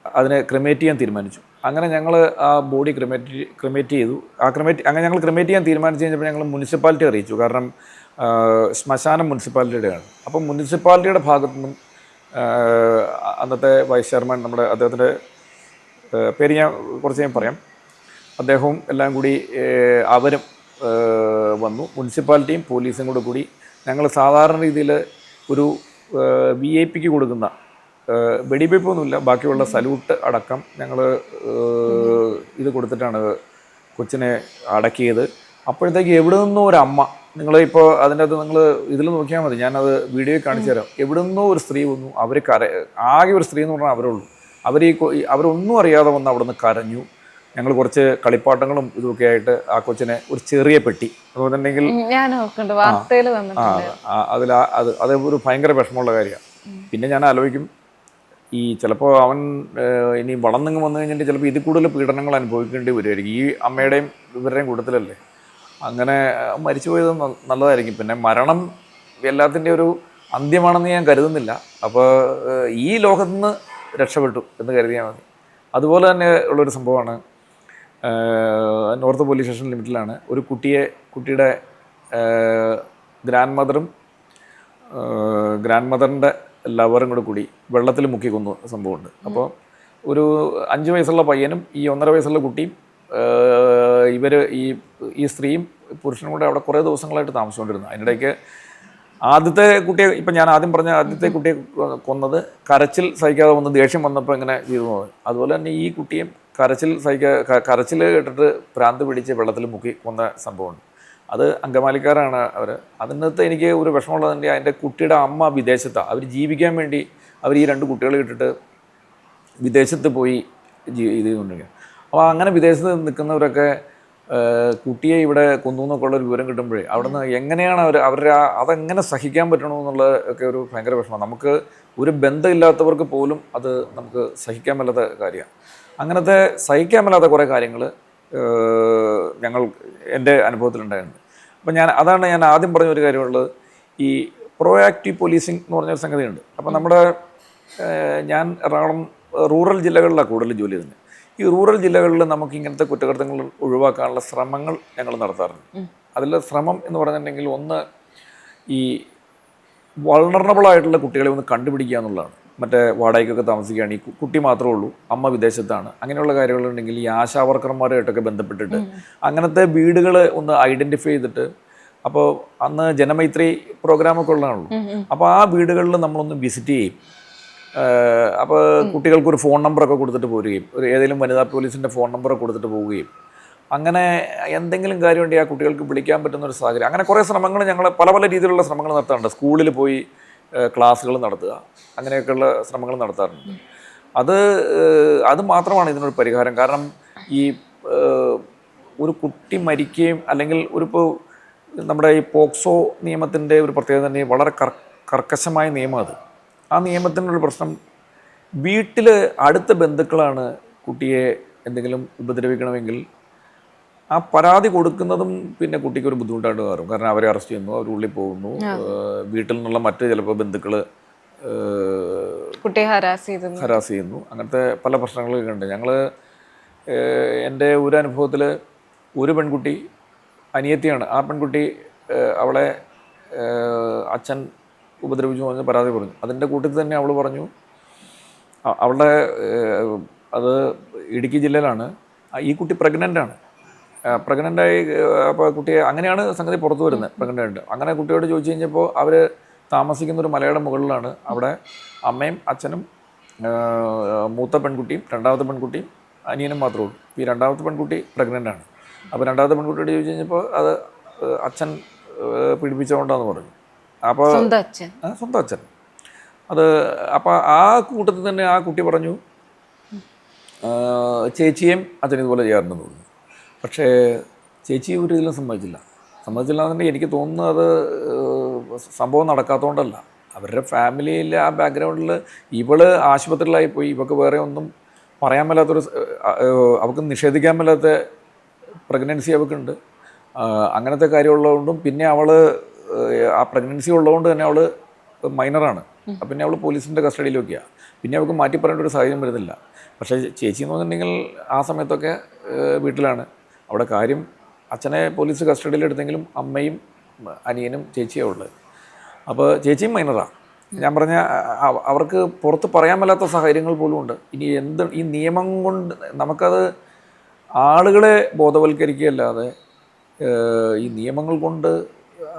അതിനെ ക്രിമേറ്റ് ചെയ്യാൻ തീരുമാനിച്ചു. അങ്ങനെ ഞങ്ങൾ ആ ബോഡി ക്രിമേറ്റ് ചെയ്തു. അങ്ങനെ ഞങ്ങൾ ക്രിമേറ്റ് ചെയ്യാൻ തീരുമാനിച്ചു കഴിഞ്ഞപ്പോൾ ഞങ്ങൾ മുനിസിപ്പാലിറ്റി അറിയിച്ചു. കാരണം ശ്മശാനം മുനിസിപ്പാലിറ്റിയുടെയാണ്. അപ്പം മുനിസിപ്പാലിറ്റിയുടെ ഭാഗത്തു നിന്നും അന്നത്തെ വൈസ് ചെയർമാൻ, അദ്ദേഹത്തിൻ്റെ പേര് ഞാൻ പറയാം, അദ്ദേഹവും എല്ലാം കൂടി അവരും വന്നു. മുനിസിപ്പാലിറ്റിയും പോലീസും കൂടി ഞങ്ങൾ സാധാരണ രീതിയിൽ ഒരു VIP കൊടുക്കുന്ന വെടിവെപ്പൊന്നുമില്ല, ബാക്കിയുള്ള സല്യൂട്ട് അടക്കം ഞങ്ങൾ ഇത് കൊടുത്തിട്ടാണ് കൊച്ചിനെ അടക്കിയത്. അപ്പോഴത്തേക്ക് എവിടെ നിന്നോ ഒരമ്മ നിങ്ങൾ ഇപ്പോൾ അതിൻ്റെ അകത്ത് നിങ്ങൾ ഇതിൽ നോക്കിയാൽ മതി, ഞാനത് വീഡിയോയിൽ കാണിച്ചു തരാം. എവിടുന്നോ ഒരു സ്ത്രീ വന്നു, അവർ ആകെ ഒരു സ്ത്രീ എന്ന് പറഞ്ഞാൽ അവരുള്ളൂ. അവരൊന്നും അറിയാതെ വന്ന് അവിടെ നിന്ന് കരഞ്ഞു. ഞങ്ങൾ കുറച്ച് കളിപ്പാട്ടങ്ങളും ഇതൊക്കെ ആയിട്ട് ആ കൊച്ചിനെ ഒരു ചെറിയ പെട്ടി അതുപോലെന്നുണ്ടെങ്കിൽ ഞാൻ വാർത്തയിൽ അത് ഒരു ഭയങ്കര വിഷമമുള്ള കാര്യമാണ്. പിന്നെ ഞാൻ ആലോചിക്കും, ഈ ചിലപ്പോൾ അവൻ ഇനി വളർന്നിങ്ങ് വന്നു കഴിഞ്ഞിട്ട് ചിലപ്പോൾ ഇതിൽ കൂടുതൽ പീഡനങ്ങൾ അനുഭവിക്കേണ്ടി വരുമായിരിക്കും. ഈ അമ്മയുടെയും ഇവരുടെയും കൂട്ടത്തിലല്ലേ. അങ്ങനെ മരിച്ചു പോയത് നല്ലതായിരിക്കും. പിന്നെ മരണം എല്ലാത്തിൻ്റെ ഒരു അന്ത്യമാണെന്ന് ഞാൻ കരുതുന്നില്ല. അപ്പോൾ ഈ ലോകത്ത് നിന്ന് രക്ഷപ്പെട്ടു എന്ന് കരുതിയാൽ മതി. അതുപോലെ തന്നെ ഉള്ളൊരു സംഭവമാണ് നോർത്ത് പോലീസ് സ്റ്റേഷൻ ലിമിറ്റിലാണ് ഒരു കുട്ടിയുടെ ഗ്രാൻഡ് മദറിൻ്റെ ലവറും കൂടി വെള്ളത്തിൽ മുക്കി കൊന്നു സംഭവമുണ്ട്. അപ്പോൾ ഒരു 5 വയസ്സുള്ള പയ്യനും ഈ 1.5 വയസ്സുള്ള കുട്ടിയും ഈ സ്ത്രീയും പുരുഷനും കൂടെ അവിടെ കുറേ ദിവസങ്ങളായിട്ട് താമസിച്ചുകൊണ്ടിരുന്നു. അതിനിടയ്ക്ക് ആദ്യത്തെ കുട്ടിയെ, ഇപ്പം ഞാൻ ആദ്യം പറഞ്ഞ ആദ്യത്തെ കുട്ടിയെ കൊന്നത് കരച്ചിൽ സഹിക്കാതെ വന്ന് ദേഷ്യം വന്നപ്പോൾ ഇങ്ങനെ ചെയ്തു പോകുന്നത്. അതുപോലെ തന്നെ ഈ കുട്ടിയും കരച്ചിൽ കേട്ടിട്ട് ഭ്രാന്ത് പിടിച്ച് വെള്ളത്തിൽ മുക്കി കൊന്ന സംഭവമുണ്ട്. അത് അങ്കമാലിക്കാരാണ് അവർ. അതിനകത്ത് എനിക്ക് ഒരു വിഷമമുള്ളതിൻ്റെ അതിൻ്റെ കുട്ടിയുടെ അമ്മ വിദേശത്താണ്. അവർ ജീവിക്കാൻ വേണ്ടി അവർ ഈ 2 കുട്ടികളെ ഇട്ടിട്ട് വിദേശത്ത് പോയി ഇത് ചെയ്തുകൊണ്ടിരിക്കുക. അപ്പോൾ അങ്ങനെ വിദേശത്ത് നിൽക്കുന്നവരൊക്കെ കുട്ടിയെ ഇവിടെ കൊന്നു എന്നൊക്കെ ഉള്ളൊരു വിവരം കിട്ടുമ്പോഴേ അവിടുന്ന് എങ്ങനെയാണ് അതെങ്ങനെ സഹിക്കാൻ പറ്റണമെന്നുള്ള ഒക്കെ ഒരു ഭയങ്കര വിഷമമാണ്. നമുക്ക് ഒരു ബന്ധമില്ലാത്തവർക്ക് പോലും അത് നമുക്ക് സഹിക്കാൻ മേലാത്ത കാര്യമാണ്. അങ്ങനത്തെ സഹിക്കാൻ മേലാത്ത കുറേ കാര്യങ്ങൾ എൻ്റെ അനുഭവത്തിലുണ്ടായിരുന്നു. അപ്പോൾ അതാണ് ഞാൻ ആദ്യം പറഞ്ഞ ഒരു കാര്യമുള്ളത്, ഈ പ്രോആക്റ്റീവ് പോലീസിങ് എന്ന് പറഞ്ഞൊരു സംഗതിയുണ്ട്. അപ്പോൾ ഞാൻ എറണാകുളം റൂറൽ ജില്ലകളിലാണ് കൂടുതൽ ജോലി ചെയ്യുന്നത്. ഈ റൂറൽ ജില്ലകളിൽ നമുക്ക് ഇങ്ങനത്തെ കുറ്റകൃത്യങ്ങൾ ഒഴിവാക്കാനുള്ള ശ്രമങ്ങൾ ഞങ്ങൾ നടത്താറുണ്ട്. അതിൽ ശ്രമം എന്ന് പറഞ്ഞിട്ടുണ്ടെങ്കിൽ ഒന്ന്, ഈ വൾണറബിളായിട്ടുള്ള കുട്ടികളെ ഒന്ന് കണ്ടുപിടിക്കുക എന്നുള്ളതാണ്. മറ്റേ വാടകയ്ക്കൊക്കെ താമസിക്കുകയാണ്, ഈ കുട്ടി മാത്രമേ ഉള്ളൂ, അമ്മ വിദേശത്താണ്, അങ്ങനെയുള്ള കാര്യങ്ങളുണ്ടെങ്കിൽ ഈ ആശാവർക്കർമാരുമായിട്ടൊക്കെ ബന്ധപ്പെട്ടിട്ട് അങ്ങനത്തെ വീടുകൾ ഒന്ന് ഐഡൻറ്റിഫൈ ചെയ്തിട്ട്, അപ്പോൾ അന്ന് ജനമൈത്രി പ്രോഗ്രാമൊക്കെ ഉള്ളതാണല്ലോ, അപ്പോൾ ആ വീടുകളിൽ നമ്മളൊന്ന് വിസിറ്റ് ചെയ്യും. അപ്പോൾ കുട്ടികൾക്കൊരു ഫോൺ നമ്പറൊക്കെ കൊടുത്തിട്ട് പോരുകയും ഏതെങ്കിലും വനിതാ പോലീസിൻ്റെ ഫോൺ നമ്പറൊക്കെ കൊടുത്തിട്ട് പോവുകയും അങ്ങനെ എന്തെങ്കിലും കാര്യമുണ്ടെങ്കിൽ ആ കുട്ടികൾക്ക് വിളിക്കാൻ പറ്റുന്നൊരു സാഹചര്യം. അങ്ങനെ കുറേ ശ്രമങ്ങൾ ഞങ്ങൾ പല രീതിയിലുള്ള ശ്രമങ്ങൾ നടത്താറുണ്ട്. സ്കൂളിൽ പോയി ക്ലാസ്സുകൾ നടത്തുക, അങ്ങനെയൊക്കെയുള്ള ശ്രമങ്ങൾ നടത്താറുണ്ട്. അത് മാത്രമാണ് ഇതിനൊരു പരിഹാരം. കാരണം ഈ ഒരു കുട്ടി മരിക്കുകയും അല്ലെങ്കിൽ ഇപ്പോൾ നമ്മുടെ ഈ പോക്സോ നിയമത്തിൻ്റെ ഒരു പ്രത്യേകത തന്നെ വളരെ കർക്കശമായ നിയമം അത്. ആ നിയമത്തിനൊരു പ്രശ്നം, വീട്ടിൽ അടുത്ത ബന്ധുക്കളാണ് കുട്ടിയെ എന്തെങ്കിലും ഉപദ്രവിക്കണമെങ്കിൽ ആ പരാതി കൊടുക്കുന്നതും പിന്നെ കുട്ടിക്കൊരു ബുദ്ധിമുട്ടായിട്ട് മാറും. കാരണം അവരെ അറസ്റ്റ് ചെയ്യുന്നു, അവർ ഉള്ളിൽ പോകുന്നു, വീട്ടിൽ നിന്നുള്ള മറ്റ് ചിലപ്പോൾ ബന്ധുക്കൾ കുട്ടിയെ ഹരാസ് ചെയ്യുന്നു. അങ്ങനത്തെ പല പ്രശ്നങ്ങളൊക്കെ ഉണ്ട്. എൻ്റെ ഒരു അനുഭവത്തിൽ ഒരു പെൺകുട്ടി അനിയത്തിയാണ്. ആ പെൺകുട്ടി അവളെ അച്ഛൻ ഉപദ്രവിച്ചു പറഞ്ഞ് പരാതി പറഞ്ഞു. അതിൻ്റെ കൂട്ടത്തിൽ തന്നെ അവൾ പറഞ്ഞു, അവളുടെ അത് ഇടുക്കി ജില്ലയിലാണ്, ഈ കുട്ടി പ്രഗ്നൻ്റാണ്. പ്രഗ്നൻ്റായി അപ്പോൾ കുട്ടിയെ അങ്ങനെയാണ് സംഗതി പുറത്തു വരുന്നത്, പ്രഗ്നൻ്റ്. അങ്ങനെ കുട്ടിയോട് ചോദിച്ചു കഴിഞ്ഞപ്പോൾ അവർ താമസിക്കുന്ന ഒരു മലയുടെ മുകളിലാണ്. അവിടെ അമ്മയും അച്ഛനും മൂത്ത പെൺകുട്ടിയും രണ്ടാമത്തെ പെൺകുട്ടിയും അനിയനും മാത്രമേ ഉള്ളൂ. ഈ രണ്ടാമത്തെ പെൺകുട്ടി പ്രഗ്നൻ്റാണ്. അപ്പോൾ രണ്ടാമത്തെ പെൺകുട്ടിയോട് ചോദിച്ചു കഴിഞ്ഞപ്പോൾ അത് അച്ഛൻ പീഡിപ്പിച്ചുകൊണ്ടാന്ന് പറഞ്ഞു. അപ്പോൾ സ്വന്തം അച്ഛൻ അത്. അപ്പോൾ ആ കൂട്ടത്തിൽ തന്നെ ആ കുട്ടി പറഞ്ഞു ചേച്ചിയും അച്ഛനും ഇതുപോലെ ചെയ്യാറുണ്ടെന്ന് പറഞ്ഞു. പക്ഷേ ചേച്ചി ഒരു ഇതിലും സമ്മതിച്ചില്ലാന്നുണ്ടെങ്കിൽ എനിക്ക് തോന്നുന്നത് അത് സംഭവം നടക്കാത്തതുകൊണ്ടല്ല. അവരുടെ ഫാമിലിയിൽ ആ ബാക്ക്ഗ്രൗണ്ടിൽ ഇവള് ആശുപത്രിയിലായി പോയി, ഇവൾക്ക് വേറെ ഒന്നും പറയാൻ മേലാത്തൊരു, അവൾക്ക് നിഷേധിക്കാൻ മേലാത്ത പ്രഗ്നൻസി അവൾക്കുണ്ട്. അങ്ങനത്തെ കാര്യമുള്ളതുകൊണ്ടും പിന്നെ അവൾ ആ പ്രഗ്നൻസി ഉള്ളതുകൊണ്ട് തന്നെ അവൾ മൈനറാണ്. പിന്നെ അവൾ പോലീസിൻ്റെ കസ്റ്റഡിയിലൊക്കെയാണ്. പിന്നെ അവൾക്ക് മാറ്റി പറയേണ്ട ഒരു സാഹചര്യം വരുന്നില്ല. പക്ഷേ ചേച്ചി എന്ന് പറഞ്ഞിട്ടുണ്ടെങ്കിൽ ആ സമയത്തൊക്കെ വീട്ടിലാണ്. അവിടെ കാര്യം അച്ഛനെ പോലീസ് കസ്റ്റഡിയിലെടുത്തെങ്കിലും അമ്മയും അനിയനും ചേച്ചിയാണ് ഉള്ളത്. അപ്പോൾ ചേച്ചിയും മൈനറാണ്. ഞാൻ പറഞ്ഞ അവർക്ക് പുറത്ത് പറയാൻ മേലാത്ത സാഹചര്യങ്ങൾ പോലും ഉണ്ട്. ഇനി ഈ നിയമം കൊണ്ട് നമുക്കത് ആളുകളെ ബോധവൽക്കരിക്കുകയല്ലാതെ ഈ നിയമങ്ങൾ കൊണ്ട്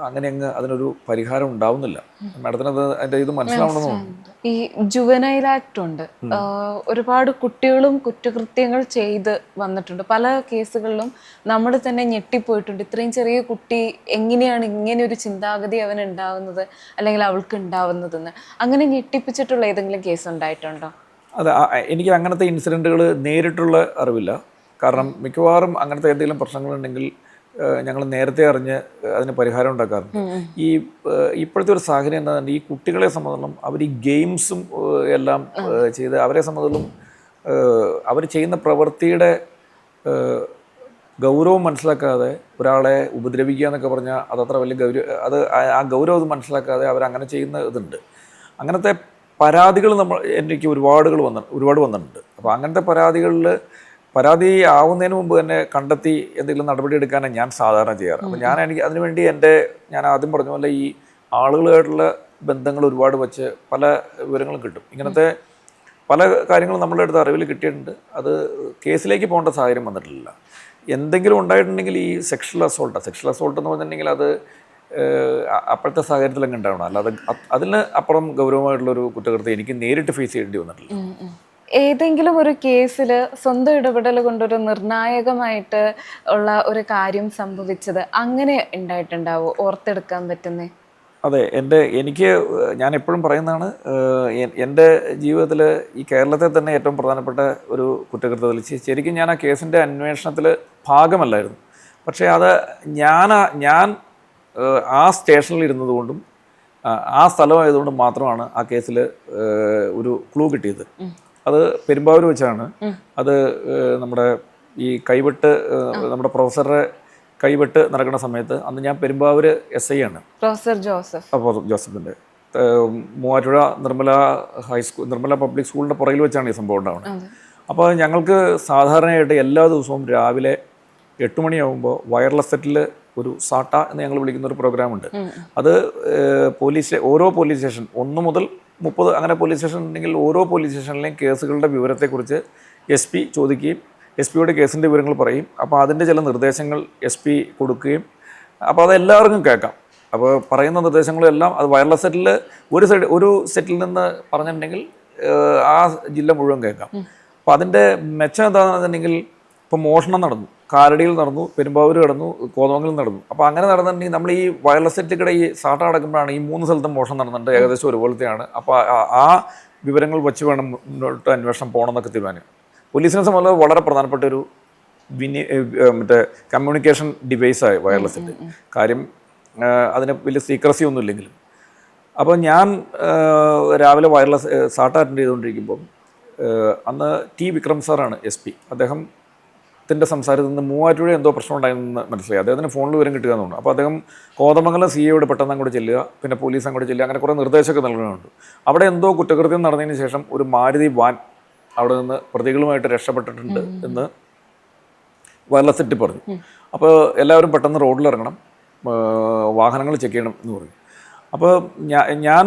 അങ്ങനെ അതിനൊരു പരിഹാരം ഉണ്ടാവുന്നില്ല. മാഡത്തിനത് അതിൻ്റെ ഇത് മനസ്സിലാവണമെന്ന് തോന്നുന്നു. ഈ ജുവനൈൽ ആക്ട് ഉണ്ട്. ഒരുപാട് കുട്ടികളും കുറ്റകൃത്യങ്ങൾ ചെയ്ത് വന്നിട്ടുണ്ട്. പല കേസുകളിലും നമ്മൾ തന്നെ ഞെട്ടിപ്പോയിട്ടുണ്ട്. ഇത്രയും ചെറിയ കുട്ടി എങ്ങനെയാണ് ഇങ്ങനെ ഒരു ചിന്താഗതി അവന് ഉണ്ടാവുന്നത് അല്ലെങ്കിൽ അവൾക്ക് ഉണ്ടാവുന്നതെന്ന്. അങ്ങനെ ഞെട്ടിപ്പിച്ചിട്ടുള്ള ഏതെങ്കിലും കേസ് ഉണ്ടായിട്ടുണ്ടോ? അത് എനിക്ക് അങ്ങനത്തെ ഇൻസിഡൻറ്റുകൾ നേരിട്ടുള്ള അറിവില്ല. കാരണം മിക്കവാറും അങ്ങനത്തെ എന്തെങ്കിലും പ്രശ്നങ്ങളുണ്ടെങ്കിൽ ഞങ്ങൾ നേരത്തെ അറിഞ്ഞ് അതിന് പരിഹാരം ഉണ്ടാക്കാറുണ്ട്. ഇപ്പോഴത്തെ ഒരു സാഹചര്യം എന്താണെന്ന് ഈ കുട്ടികളെ സംബന്ധിച്ചിടത്തോളം അവർ ഈ ഗെയിംസും എല്ലാം ചെയ്ത് അവരെ സംബന്ധിച്ചിടത്തോളം അവർ ചെയ്യുന്ന പ്രവൃത്തിയുടെ ഗൗരവം മനസ്സിലാക്കാതെ ഒരാളെ ഉപദ്രവിക്കുക എന്നൊക്കെ പറഞ്ഞാൽ അതത്ര വലിയ ആ ഗൗരവം മനസ്സിലാക്കാതെ അവരങ്ങനെ ചെയ്യുന്ന ഇതുണ്ട്. അങ്ങനത്തെ പരാതികൾ എനിക്ക് ഒരുപാട് വന്നിട്ടുണ്ട്. അപ്പോൾ അങ്ങനത്തെ പരാതി ആവുന്നതിന് മുമ്പ് തന്നെ കണ്ടെത്തി എന്തെങ്കിലും നടപടി എടുക്കാനാണ് ഞാൻ സാധാരണ ചെയ്യാറ്. അപ്പോൾ എനിക്ക് അതിനുവേണ്ടി ഞാൻ ആദ്യം പറഞ്ഞ പോലെ ഈ ആളുകളായിട്ടുള്ള ബന്ധങ്ങൾ ഒരുപാട് വെച്ച് പല വിവരങ്ങളും കിട്ടും. ഇങ്ങനത്തെ പല കാര്യങ്ങളും നമ്മളുടെ അടുത്ത് അറിവിൽ കിട്ടിയിട്ടുണ്ട്. അത് കേസിലേക്ക് പോകേണ്ട സാഹചര്യം വന്നിട്ടില്ല. എന്തെങ്കിലും ഉണ്ടായിട്ടുണ്ടെങ്കിൽ ഈ സെക്ഷൽ അസോൾട്ട് എന്ന് പറഞ്ഞിട്ടുണ്ടെങ്കിൽ അത് അപ്പോഴത്തെ സാഹചര്യത്തിലങ്ങ് ഉണ്ടാവണം. അല്ലാതെ അതിന് അപ്പുറം ഗൗരവമായിട്ടുള്ളൊരു കുറ്റകൃത്യം എനിക്ക് നേരിട്ട് ഫേസ് ചെയ്യേണ്ടി വന്നിട്ടില്ല. ഏതെങ്കിലും ഒരു കേസിൽ സ്വന്തം ഇടപെടൽ കൊണ്ടൊരു നിർണായകമായിട്ട് ഉള്ള ഒരു കാര്യം സംഭവിച്ചത് അങ്ങനെ ഉണ്ടായിട്ടുണ്ടാവോ ഓർത്തെടുക്കാൻ പറ്റുന്നേ? അതെ, ഞാൻ എപ്പോഴും പറയുന്നതാണ്, എൻ്റെ ജീവിതത്തിൽ ഈ കേരളത്തിൽ തന്നെ ഏറ്റവും പ്രധാനപ്പെട്ട ഒരു കുറ്റകൃത്യത്തിൽ ശരിക്കും ഞാൻ ആ കേസിൻ്റെ അന്വേഷണത്തിൽ ഭാഗമല്ലായിരുന്നു. പക്ഷേ അത് ഞാൻ ആ സ്റ്റേഷനിൽ ഇരുന്നത് കൊണ്ടും ആ സ്ഥലമായതുകൊണ്ടും മാത്രമാണ് ആ കേസിൽ ഒരു ക്ലൂ കിട്ടിയത്. അത് പെരുമ്പാവൂർ വെച്ചാണ്. അത് നമ്മുടെ ഈ നമ്മുടെ പ്രൊഫസറുടെ കൈവെട്ട് നടക്കുന്ന സമയത്ത് അന്ന് ഞാൻ പെരുമ്പാവൂർ SI ആണ്, പ്രൊഫസർ ജോസഫിൻ്റെ മൂവാറ്റുപുഴ നിർമ്മല പബ്ലിക് സ്കൂളിൻ്റെ പുറകിൽ വെച്ചാണ് ഈ സംഭവം ഉണ്ടാവുന്നത്. അപ്പോൾ ഞങ്ങൾക്ക് സാധാരണയായിട്ട് എല്ലാ ദിവസവും രാവിലെ 8 മണിയാകുമ്പോൾ വയർലെസ് സെറ്റിൽ ഒരു സാട്ട എന്ന് ഞങ്ങൾ വിളിക്കുന്ന ഒരു പ്രോഗ്രാമുണ്ട്. അത് ഓരോ പോലീസ് സ്റ്റേഷൻ 1 മുതൽ 30 അങ്ങനെ പോലീസ് സ്റ്റേഷൻ ഉണ്ടെങ്കിൽ ഓരോ പോലീസ് സ്റ്റേഷനിലെയും കേസുകളുടെ വിവരത്തെക്കുറിച്ച് SP ചോദിക്കുകയും SP-യോട് കേസിൻ്റെ വിവരങ്ങൾ പറയും. അപ്പോൾ അതിൻ്റെ ചില നിർദ്ദേശങ്ങൾ SP കൊടുക്കുകയും അപ്പോൾ അതെല്ലാവർക്കും കേൾക്കാം. അപ്പോൾ പറയുന്ന നിർദ്ദേശങ്ങളെല്ലാം അത് വയർലെസ് സെറ്റിൽ ഒരു സെറ്റിൽ നിന്ന് പറഞ്ഞിട്ടുണ്ടെങ്കിൽ ആ ജില്ല മുഴുവൻ കേൾക്കാം. അപ്പോൾ അതിൻ്റെ മെച്ചം എന്താണെന്നുണ്ടെങ്കിൽ ഇപ്പോൾ മോഷണം നടന്നു, കാലടിയിൽ നടന്നു, പെരുമ്പാവൂർ നടന്നു, കോതമംഗലം നടന്നു. അപ്പോൾ അങ്ങനെ നടന്നിട്ടുണ്ടെങ്കിൽ നമ്മൾ ഈ വയർലെസ് സെറ്റിൽക്കിടെ ഈ സാട്ട നടക്കുമ്പോഴാണ് ഈ 3 സ്ഥലത്തും മോഷണം നടന്നിട്ടുണ്ട്, ഏകദേശം ഒരുപോലത്തെയാണ്. അപ്പോൾ ആ വിവരങ്ങൾ വെച്ച് വേണം മുന്നോട്ട് അന്വേഷണം പോകണമെന്നൊക്കെ തീരുമാനം. പോലീസിനെ സംബന്ധിച്ച് വളരെ പ്രധാനപ്പെട്ട ഒരു കമ്മ്യൂണിക്കേഷൻ ഡിവൈസായി വയർലെസ് സെറ്റ്. കാര്യം അതിന് വലിയ സീക്രസി ഒന്നും ഇല്ലെങ്കിലും. അപ്പോൾ ഞാൻ രാവിലെ സാട്ട അറ്റൻഡ് ചെയ്തുകൊണ്ടിരിക്കുമ്പം അന്ന് വിക്രം സാറാണ് SP. അദ്ദേഹത്തിൻ്റെ സംസാരത്തിൽ നിന്ന് മൂവാറ്റുപുഴ എന്തോ പ്രശ്നം ഉണ്ടായെന്ന് മനസ്സിലായി. അദ്ദേഹത്തിന് ഫോണിൽ വിവരം കിട്ടുക എന്നുണ്ട്. അപ്പോൾ അദ്ദേഹം കോതമംഗലം CAയോട് പെട്ടെന്ന് അങ്ങോട്ട് ചെല്ലുക, പിന്നെ പോലീസ് അങ്ങോട്ട് ചെല്ലുക, അങ്ങനെ കുറേ നിർദ്ദേശമൊക്കെ നൽകുന്നുണ്ട്. അവിടെ എന്തോ കുറ്റകൃത്യം നടന്നതിന് ശേഷം ഒരു മാരുതി വാൻ അവിടെ നിന്ന് പ്രതികളുമായിട്ട് രക്ഷപ്പെട്ടിട്ടുണ്ട് എന്ന് വയർലെസ് സെറ്റ് പറഞ്ഞു. അപ്പോൾ എല്ലാവരും പെട്ടെന്ന് റോഡിലിറങ്ങണം, വാഹനങ്ങൾ ചെക്ക് ചെയ്യണം എന്ന് പറഞ്ഞു. അപ്പോൾ ഞാൻ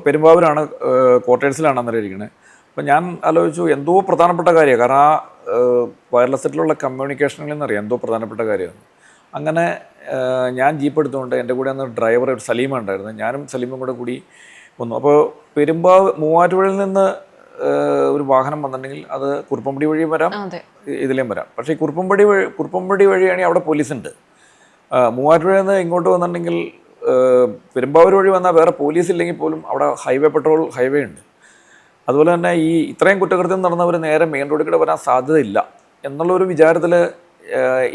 പെരുമ്പാവൂരാണ്, ക്വാർട്ടേഴ്സിലാണ് അന്നേരം ഇരിക്കണേ. അപ്പോൾ ഞാൻ ആലോചിച്ചു എന്തോ പ്രധാനപ്പെട്ട കാര്യമാണ്, കാരണം ആ വയർലെസ് സെറ്റിലുള്ള കമ്മ്യൂണിക്കേഷനിൽ നിന്നറിയാം എന്തോ പ്രധാനപ്പെട്ട കാര്യമാണ്. അങ്ങനെ ഞാൻ ജീപ്പ് എടുത്തുകൊണ്ട് എൻ്റെ കൂടെ അന്ന് ഡ്രൈവർ ഒരു സലീമ ഉണ്ടായിരുന്നു, ഞാനും സലീമും കൂടി വന്നു. അപ്പോൾ മൂവാറ്റുപുഴയിൽ നിന്ന് ഒരു വാഹനം വന്നിട്ടുണ്ടെങ്കിൽ അത് കുറുപ്പമ്പടി വഴിയും വരാം, ഇതിലേയും വരാം. പക്ഷേ ഈ കുറുപ്പമ്പടി വഴിയാണെങ്കിൽ അവിടെ പോലീസുണ്ട്. മൂവാറ്റുപുഴയിൽ നിന്ന് ഇങ്ങോട്ട് വന്നിട്ടുണ്ടെങ്കിൽ പെരുമ്പാവൂർ വഴി വന്നാൽ വേറെ പോലീസ് ഇല്ലെങ്കിൽ പോലും അവിടെ പെട്രോൾ ഹൈവേ ഉണ്ട്. അതുപോലെ തന്നെ ഈ ഇത്രയും കുറ്റകൃത്യം നടന്നവർ നേരെ മെയിൻ റോഡിൽ കൂടെ വരാൻ സാധ്യതയില്ല എന്നുള്ളൊരു വിചാരത്തിൽ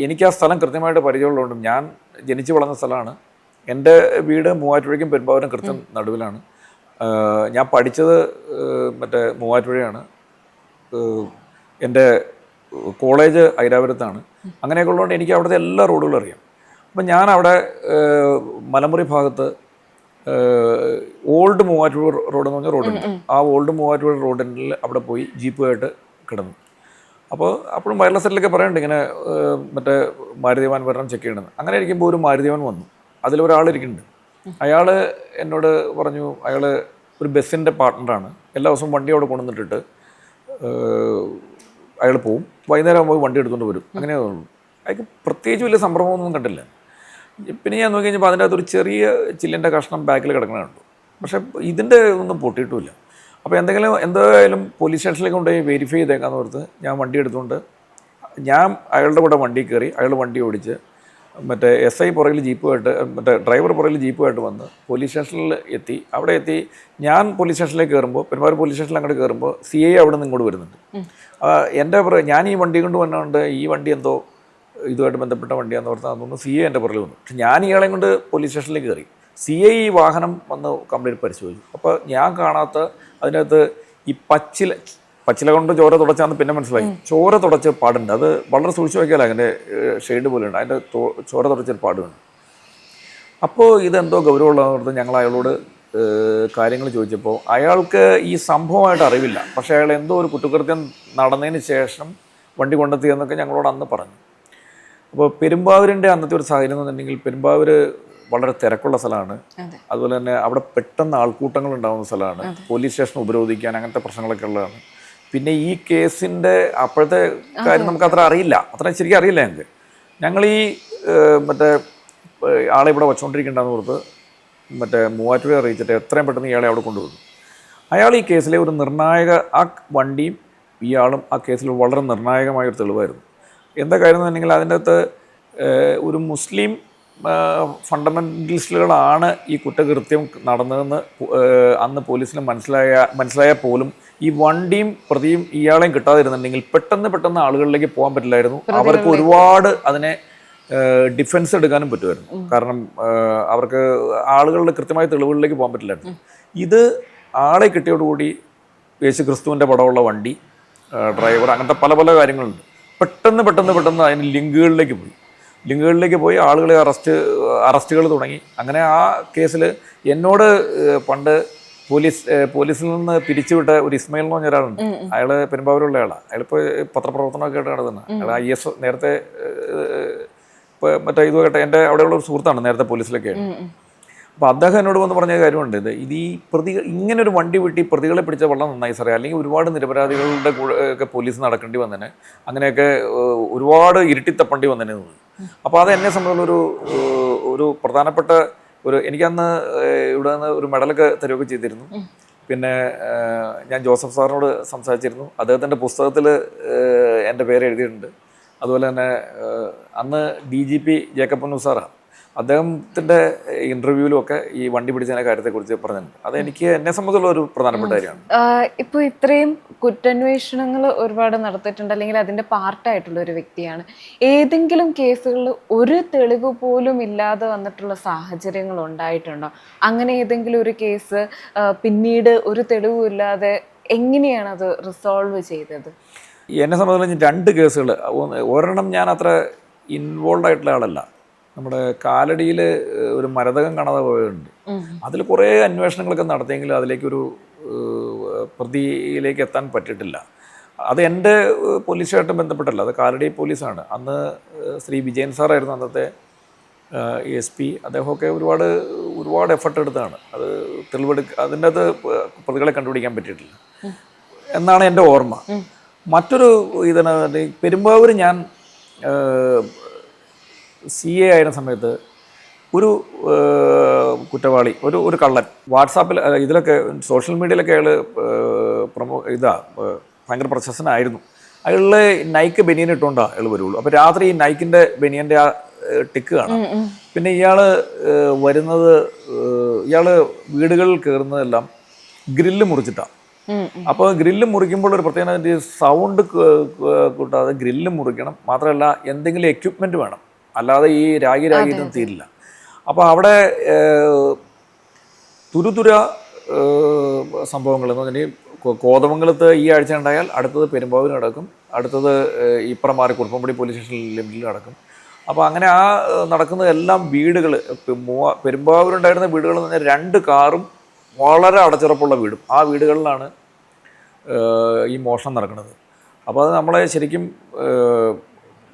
എനിക്ക് ആ സ്ഥലം കൃത്യമായിട്ട് പരിചയമുള്ളതുകൊണ്ടും ഞാൻ ജനിച്ചു വളർന്ന സ്ഥലമാണ്. എൻ്റെ വീട് മൂവാറ്റുപുഴയ്ക്കും പെരുമ്പാവൂരും കൃത്യം നടുവിലാണ്. ഞാൻ പഠിച്ചത് മൂവാറ്റുപുഴയാണ്. എൻ്റെ കോളേജ് ഐരാപുരത്താണ്. അങ്ങനെയൊക്കെ ഉള്ളതുകൊണ്ട് എനിക്ക് അവിടുത്തെ എല്ലാ റോഡുകളും അറിയാം. അപ്പം ഞാൻ അവിടെ മലമുറി ഭാഗത്ത് ഓൾഡ് മൂവാറ്റുപുഴ റോഡ് എന്ന് പറഞ്ഞ റോഡുണ്ട്. ആ ഓൾഡ് മൂവാറ്റുപുഴ റോഡിൽ അവിടെ പോയി ജീപ്പുമായിട്ട് കിടന്നു. അപ്പോൾ അപ്പോഴും വയർലെസ് സെറ്റിലൊക്കെ പറയുന്നുണ്ട് ഇങ്ങനെ മാരുതി വാൻ വരണം ചെക്ക് ചെയ്യണമെന്ന്. അങ്ങനെ ഇരിക്കുമ്പോൾ ഒരു മാരുതി വാൻ വന്നു, അതിലൊരാളിരിക്കുന്നുണ്ട്. അയാൾ എന്നോട് പറഞ്ഞു അയാൾ ഒരു ബസ്സിൻ്റെ പാർട്ട്ണറാണ്, എല്ലാ ദിവസവും വണ്ടി അവിടെ കൊണ്ടുവന്നിട്ടിട്ട് അയാൾ പോവും, വൈകുന്നേരം ആകുമ്പോൾ വണ്ടി എടുത്തുകൊണ്ട് വരും. അങ്ങനെ തോന്നുന്നു. അയാൾക്ക് പ്രത്യേകിച്ച് വലിയ സംഭവമൊന്നും കണ്ടില്ല. പിന്നെ ഞാൻ നോക്കി കഴിഞ്ഞപ്പോൾ അതിൻ്റെ അകത്തൊരു ചെറിയ ചില്ലിൻ്റെ കഷ്ണം ബാക്കിൽ കിടക്കണ കണ്ടു. പക്ഷേ ഇതിൻ്റെ ഒന്നും പൊട്ടിയിട്ടുമില്ല. അപ്പോൾ എന്തായാലും പോലീസ് സ്റ്റേഷനിലേക്ക് കൊണ്ടുപോയി വെരിഫൈ ചെയ്തേക്കാന്ന് ഓർത്ത് ഞാൻ വണ്ടി എടുത്തുകൊണ്ട് ഞാൻ അയാളുടെ കൂടെ വണ്ടി കയറി, അയാൾ വണ്ടി ഓടിച്ച് മറ്റേ SI പുറകിൽ ജീപ്പുമായിട്ട്, മറ്റേ ഡ്രൈവർ പുറകിൽ ജീപ്പുമായിട്ട് വന്ന് പോലീസ് സ്റ്റേഷനിൽ എത്തി. അവിടെ എത്തി ഞാൻ പോലീസ് സ്റ്റേഷനിലേക്ക് കയറുമ്പോൾ, പെരുമ്പാവൂർ പോലീസ് സ്റ്റേഷനിൽ അങ്ങോട്ട് കയറുമ്പോൾ CI അവിടെ നിന്ന് ഇങ്ങോട്ട് വരുന്നുണ്ട്. ഞാൻ ഈ വണ്ടി കൊണ്ട് വന്നുകൊണ്ട് ഈ വണ്ടി എന്തോ ഇതുമായിട്ട് ബന്ധപ്പെട്ട വണ്ടിയാണെന്ന് ഓർത്താൽ അതൊന്ന് CI എൻ്റെ പുറകിൽ വന്നു. പക്ഷെ ഞാൻ ഇയാളെ കൊണ്ട് പോലീസ് സ്റ്റേഷനിലേക്ക് കയറി. CI ഈ വാഹനം വന്ന് കംപ്ലീറ്റ് പരിശോധിച്ചു. അപ്പോൾ ഞാൻ കാണാത്ത അതിനകത്ത് ഈ പച്ചില കൊണ്ട് ചോര തുടച്ചാന്ന് പിന്നെ മനസ്സിലായി. ചോര തുടച്ച പാടുണ്ട്. അത് വളരെ സൂക്ഷിച്ച് നോക്കിയാൽ അതിൻ്റെ ഷെയ്ഡ് പോലെ ഉണ്ട്, അതിൻ്റെ ചോര തുടച്ചൊരു പാടുണ്ട്. അപ്പോൾ ഇതെന്തോ ഗൗരവമുള്ളതെന്ന് ഞങ്ങൾ അയാളോട് കാര്യങ്ങൾ ചോദിച്ചപ്പോൾ അയാൾക്ക് ഈ സംഭവമായിട്ട് അറിവില്ല. പക്ഷേ അയാൾ എന്തോ ഒരു കുറ്റകൃത്യം നടന്നതിന് ശേഷം വണ്ടി കൊണ്ടെത്തിയെന്നൊക്കെ ഞങ്ങളോട് അന്ന് പറഞ്ഞു. അപ്പോൾ പെരുമ്പാവൂരിൻ്റെ അന്നത്തെ ഒരു സാഹചര്യം എന്ന് പറഞ്ഞിട്ടുണ്ടെങ്കിൽ പെരുമ്പാവൂർ വളരെ തിരക്കുള്ള സ്ഥലമാണ്. അതുപോലെ തന്നെ അവിടെ പെട്ടെന്ന് ആൾക്കൂട്ടങ്ങൾ ഉണ്ടാകുന്ന സ്ഥലമാണ്. പോലീസ് സ്റ്റേഷൻ ഉപരോധിക്കാൻ അങ്ങനത്തെ പ്രശ്നങ്ങളൊക്കെ ഉള്ളതാണ്. പിന്നെ ഈ കേസിൻ്റെ അപ്പോഴത്തെ കാര്യം നമുക്ക് അത്ര അറിയില്ല, അത്ര ശരിക്കും അറിയില്ല ഞങ്ങൾ ഈ മറ്റേ ആളെ ഇവിടെ വച്ചുകൊണ്ടിരിക്കേണ്ടെന്ന് ഓർത്ത് മറ്റേ മൂവാറ്റുപുഴ അറിയിച്ചിട്ട് എത്രയും പെട്ടെന്ന് ഇയാളെ അവിടെ കൊണ്ടുവന്നു. അയാൾ ഈ കേസിലെ ഒരു നിർണായക, ആ വണ്ടിയും ഇയാളും ആ കേസിൽ വളരെ നിർണായകമായൊരു തെളിവായിരുന്നു. എന്താ കാര്യം എന്ന് പറഞ്ഞെങ്കിൽ അതിൻ്റെ അകത്ത് ഒരു മുസ്ലിം ഫണ്ടമെൻ്റലിസ്റ്റുകളാണ് ഈ കുറ്റകൃത്യം നടന്നതെന്ന് അന്ന് പോലീസിന് മനസ്സിലായാൽ പോലും ഈ വണ്ടിയും പ്രതിയും ഇയാളെയും കിട്ടാതിരുന്നുണ്ടെങ്കിൽ പെട്ടെന്ന് ആളുകളിലേക്ക് പോകാൻ പറ്റില്ലായിരുന്നു. അവർക്ക് ഒരുപാട് അതിനെ ഡിഫെൻസ് എടുക്കാനും പറ്റുമായിരുന്നു. കാരണം അവർക്ക് ആളുകളുടെ കൃത്യമായ തെളിവുകളിലേക്ക് പോകാൻ പറ്റില്ലായിരുന്നു. ഇത് ആളെ കിട്ടിയോടുകൂടി യേശു ക്രിസ്തുവിൻ്റെ പടമുള്ള വണ്ടി, ഡ്രൈവർ, അങ്ങനത്തെ പല പല കാര്യങ്ങളുണ്ട്. പെട്ടെന്ന് അതിന് ലിങ്കുകളിലേക്ക് പോയി ആളുകളെ അറസ്റ്റുകൾ തുടങ്ങി. അങ്ങനെ ആ കേസിൽ എന്നോട് പണ്ട് പോലീസിൽ നിന്ന് പിരിച്ചുവിട്ട ഒരു ഇസ്മയിൽ എന്ന് പറഞ്ഞ ഒരാളുണ്ട്. അയാൾ പെരുമ്പാവൂരുള്ള ആളാണ്. അയാളിപ്പോൾ പത്രപ്രവർത്തനമൊക്കെ ആയിട്ട് നടത്തുന്നത്. അയാൾ IS നേരത്തെ മറ്റേ ഇതുമായിട്ട് എൻ്റെ അവിടെയുള്ള ഒരു സുഹൃത്താണ്, നേരത്തെ പോലീസിലൊക്കെയാണ്. അപ്പോൾ അദ്ദേഹം എന്നോട് വന്ന് പറഞ്ഞ കാര്യമുണ്ട്, ഇത് ഈ ഇങ്ങനൊരു വണ്ടി വിട്ടി പ്രതികളെ പിടിച്ച വളരെ നന്നായി സാറേ, അല്ലെങ്കിൽ ഒരുപാട് നിരപരാധികളുടെ ഒക്കെ പോലീസ് നടക്കേണ്ടി വന്നേനെ, അങ്ങനെയൊക്കെ ഒരുപാട് ഇരുട്ടിത്തപ്പണ്ടി വന്നേനെ. അപ്പോൾ അത് എന്നെ സംബന്ധിച്ചുള്ളൊരു ഒരു പ്രധാനപ്പെട്ട എനിക്കന്ന് ഇവിടെ നിന്ന് ഒരു മെഡലൊക്കെ തരുകയൊക്കെ ചെയ്തിരുന്നു. പിന്നെ ഞാൻ ജോസഫ് സാറിനോട് സംസാരിച്ചിരുന്നു. അദ്ദേഹത്തിൻ്റെ പുസ്തകത്തിൽ എൻ്റെ പേര് എഴുതിയിട്ടുണ്ട്. അതുപോലെ തന്നെ അന്ന് DGP ജേക്കബ് പൊന്നൂസ് സാറാണ്. അദ്ദേഹത്തിൻ്റെ ഇൻ്റർവ്യൂവിലുമൊക്കെ ഈ വണ്ടി പിടിച്ചതിൻ്റെ കാര്യത്തെക്കുറിച്ച് പറഞ്ഞിട്ടുണ്ട്. അത് എന്നെ സംബന്ധിച്ചുള്ള ഒരു പ്രധാനപ്പെട്ട കാര്യമാണ്. ഇപ്പോൾ ഇത്രയും കുറ്റാന്വേഷണങ്ങൾ ഒരുപാട് നടത്തിയിട്ടുണ്ട്, അല്ലെങ്കിൽ അതിൻ്റെ പാർട്ടായിട്ടുള്ള ഒരു വ്യക്തിയാണ്. ഏതെങ്കിലും കേസുകളിൽ ഒരു തെളിവ് പോലും ഇല്ലാതെ വന്നിട്ടുള്ള സാഹചര്യങ്ങൾ ഉണ്ടായിട്ടുണ്ടോ? അങ്ങനെ ഏതെങ്കിലും ഒരു കേസ് പിന്നീട് ഒരു തെളിവും ഇല്ലാതെ എങ്ങനെയാണ് അത് റിസോൾവ് ചെയ്തത്? എന്നെ സംബന്ധിച്ച് 2 കേസുകൾ. ഒരെണ്ണം ഞാൻ അത്ര ഇൻവോൾവ് ആയിട്ടുള്ള ആളല്ല. നമ്മുടെ കാലടിയിൽ ഒരു മരതകം കാണാതെ പോയുണ്ട്. അതിൽ കുറേ അന്വേഷണങ്ങളൊക്കെ നടത്തിയെങ്കിലും അതിലേക്കൊരു പ്രതിയിലേക്ക് എത്താൻ പറ്റിയിട്ടില്ല. അത് എൻ്റെ പോലീസുമായിട്ട് ബന്ധപ്പെട്ടല്ല, അത് കാലടി പോലീസാണ്. അന്ന് ശ്രീ വിജയൻ സാറായിരുന്നു അന്നത്തെ SP. അദ്ദേഹമൊക്കെ ഒരുപാട് എഫർട്ട് എടുത്താണ് അത് അതിൻ്റെ അത് പ്രതികളെ കണ്ടുപിടിക്കാൻ പറ്റിയിട്ടില്ല എന്നാണ് എൻ്റെ ഓർമ്മ. മറ്റൊരു ഇതാണ് പെരുമ്പാവൂർ ഞാൻ CA ആയിരുന്ന സമയത്ത് ഒരു കുറ്റവാളി, ഒരു കള്ളൻ വാട്സാപ്പിൽ ഇതിലൊക്കെ സോഷ്യൽ മീഡിയയിലൊക്കെ അയാൾ ഭയങ്കര പ്രശസ്തനായിരുന്നു. അയാളെ നൈക്ക് ബനിയൻ ഇട്ടുകൊണ്ടാണ് അയാൾ വരുള്ളൂ. അപ്പോൾ രാത്രി ഈ നൈക്കിൻ്റെ ബനിയൻ്റെ ആ ടിക്ക് കാണാം. പിന്നെ ഇയാൾ വീടുകളിൽ കയറുന്നതെല്ലാം ഗ്രില്ല് മുറിച്ചിട്ടാണ്. അപ്പോൾ ഗ്രില്ല് മുറിക്കുമ്പോൾ ഒരു പ്രത്യേക സൗണ്ട് കൂട്ടാതെ ഗ്രില്ല് മുറിക്കണം. മാത്രമല്ല എന്തെങ്കിലും എക്യുപ്മെൻറ്റ് വേണം, അല്ലാതെ ഈ രാഗിയൊന്നും തീരില്ല. അപ്പോൾ അവിടെ തുരുതുര സംഭവങ്ങൾ എന്ന് പറഞ്ഞാൽ കോതമംഗലത്ത് ഈ ആഴ്ച ഉണ്ടായാൽ അടുത്തത് പെരുമ്പാവൂർ നടക്കും, അടുത്തത് ഇപ്പുറം മാറി കുറുപ്പമ്പടി പോലീസ് സ്റ്റേഷൻ ലിമിറ്റിൽ നടക്കും. അപ്പോൾ അങ്ങനെ ആ നടക്കുന്നതെല്ലാം വീടുകൾ, പെരുമ്പാവൂരുണ്ടായിരുന്ന വീടുകൾ എന്ന് പറഞ്ഞാൽ 2 കാറും വളരെ അടച്ചുറപ്പുള്ള വീടും, ആ വീടുകളിലാണ് ഈ മോഷണം നടക്കുന്നത്. അപ്പോൾ അത് നമ്മളെ ശരിക്കും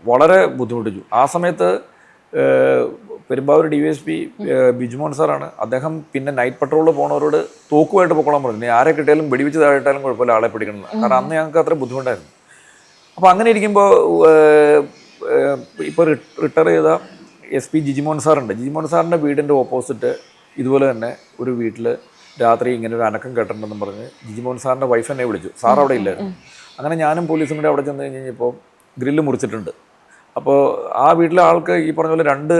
വളരെ ബുദ്ധിമുട്ടിച്ചു. ആ സമയത്ത് പെരുമ്പാവൂർ DYSP ബിജുമോൻ സാറാണ്. അദ്ദേഹം പിന്നെ നൈറ്റ് പട്രോളിൽ പോണവരോട് തോക്കുമായിട്ട് പൊക്കോളാൻ പറഞ്ഞു. ആരെ കിട്ടിയാലും വെടിവെച്ച് താഴെട്ടാലും കുഴപ്പമില്ല, ആളെ പിടിക്കണം. കാരണം അന്ന് ഞങ്ങൾക്ക് അത്ര ബുദ്ധിമുട്ടായിരുന്നു. അപ്പോൾ അങ്ങനെ ഇരിക്കുമ്പോൾ ഇപ്പോൾ റിട്ടയർ ചെയ്ത SP ജിജിമോൻ സാറുണ്ട്. ജിജിമോൻ സാറിൻ്റെ വീടിൻ്റെ ഓപ്പോസിറ്റ് ഇതുപോലെ തന്നെ ഒരു വീട്ടിൽ രാത്രി ഇങ്ങനെ ഒരു അനക്കം കേട്ടിട്ടുണ്ടെന്നും പറഞ്ഞ് ജിജിമോഹൻ സാറിൻ്റെ വൈഫ് എന്നെ വിളിച്ചു. സാർ അവിടെ ഇല്ലായിരുന്നു. അങ്ങനെ ഞാനും പോലീസും കൂടെ അവിടെ ചെന്ന് കഴിഞ്ഞ് കഴിഞ്ഞപ്പോൾ ഗ്രില്ല് മുറിച്ചിട്ടുണ്ട്. അപ്പോൾ ആ വീട്ടിലെ ആൾക്ക് ഈ പറഞ്ഞ പോലെ 2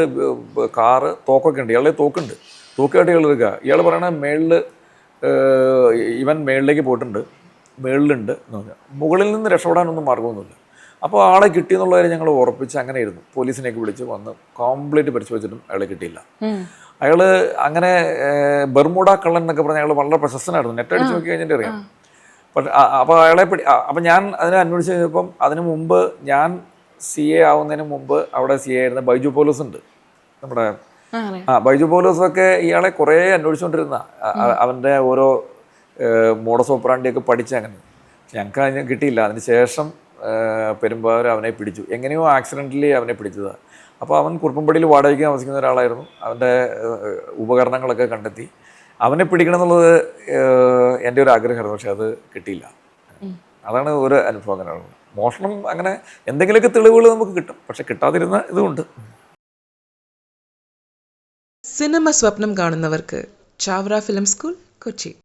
കാറ് തോക്കൊക്കെ ഉണ്ട്. ഇയാളുടെ തോക്കുണ്ട്. തോക്കായിട്ട് ഇയാൾ എടുക്കുക. ഇയാൾ പറയണ മേളിൽ ഇവൻ മേളിലേക്ക് പോയിട്ടുണ്ട്, മേളിലുണ്ട് എന്ന് പറഞ്ഞാൽ മുകളിൽ നിന്ന് രക്ഷപ്പെടാനൊന്നും മാർഗമൊന്നുമില്ല. അപ്പോൾ ആളെ കിട്ടിയെന്നുള്ള കാര്യം ഞങ്ങൾ ഉറപ്പിച്ച് അങ്ങനെ ഇരുന്നു. പോലീസിനെയൊക്കെ വിളിച്ച് വന്ന് കംപ്ലീറ്റ് പരിശോധിച്ചിട്ടും അയാളെ കിട്ടിയില്ല. അയാൾ അങ്ങനെ ബർമുഡ കള്ളൻ എന്നൊക്കെ പറഞ്ഞാൽ അയാൾ വളരെ പ്രശസ്തനായിരുന്നു. നെറ്റ് അടിച്ച് നോക്കി കഴിഞ്ഞിട്ട് അറിയാം. പക്ഷെ അപ്പോൾ അയാളെ അപ്പം ഞാൻ അതിനെ അന്വേഷിച്ച് കഴിഞ്ഞപ്പം അതിന് മുമ്പ് ഞാൻ CA ആവുന്നതിന് മുമ്പ് അവിടെ CA ആയിരുന്ന ബൈജു പോലോസ് ഉണ്ട് നമ്മുടെ. ബൈജു പോലോസൊക്കെ ഇയാളെ കുറേ അന്വേഷിച്ചുകൊണ്ടിരുന്ന അവൻ്റെ ഓരോ മോഡസ് ഓപ്പറാണ്ടിയൊക്കെ പഠിച്ച് അങ്ങനെ. ഞങ്ങൾക്ക് അതിന് കിട്ടിയില്ല. അതിന് ശേഷം പെരുമ്പാവൂർ അവനെ പിടിച്ചു. എങ്ങനെയോ ആക്സിഡൻ്റലി അവനെ പിടിച്ചതാണ്. അപ്പോൾ അവൻ കുറുപ്പമ്പടിയിൽ വാടകയ്ക്ക് താമസിക്കുന്ന ഒരാളായിരുന്നു. അവൻ്റെ ഉപകരണങ്ങളൊക്കെ കണ്ടെത്തി അവനെ പിടിക്കണം എന്നുള്ളത് എൻ്റെ ഒരു ആഗ്രഹമായിരുന്നു. പക്ഷെ അത് കിട്ടിയില്ല. അതാണ് ഒരു അനുഭവം. അങ്ങനെയാണ് മോഷണം. അങ്ങനെ എന്തെങ്കിലുമൊക്കെ തെളിവുകൾ നമുക്ക് കിട്ടും, പക്ഷെ കിട്ടാതിരുന്ന ഇതുമുണ്ട്. സിനിമ സ്വപ്നം കാണുന്നവർക്ക് ചാവറ ഫിലിം സ്കൂൾ, കൊച്ചി.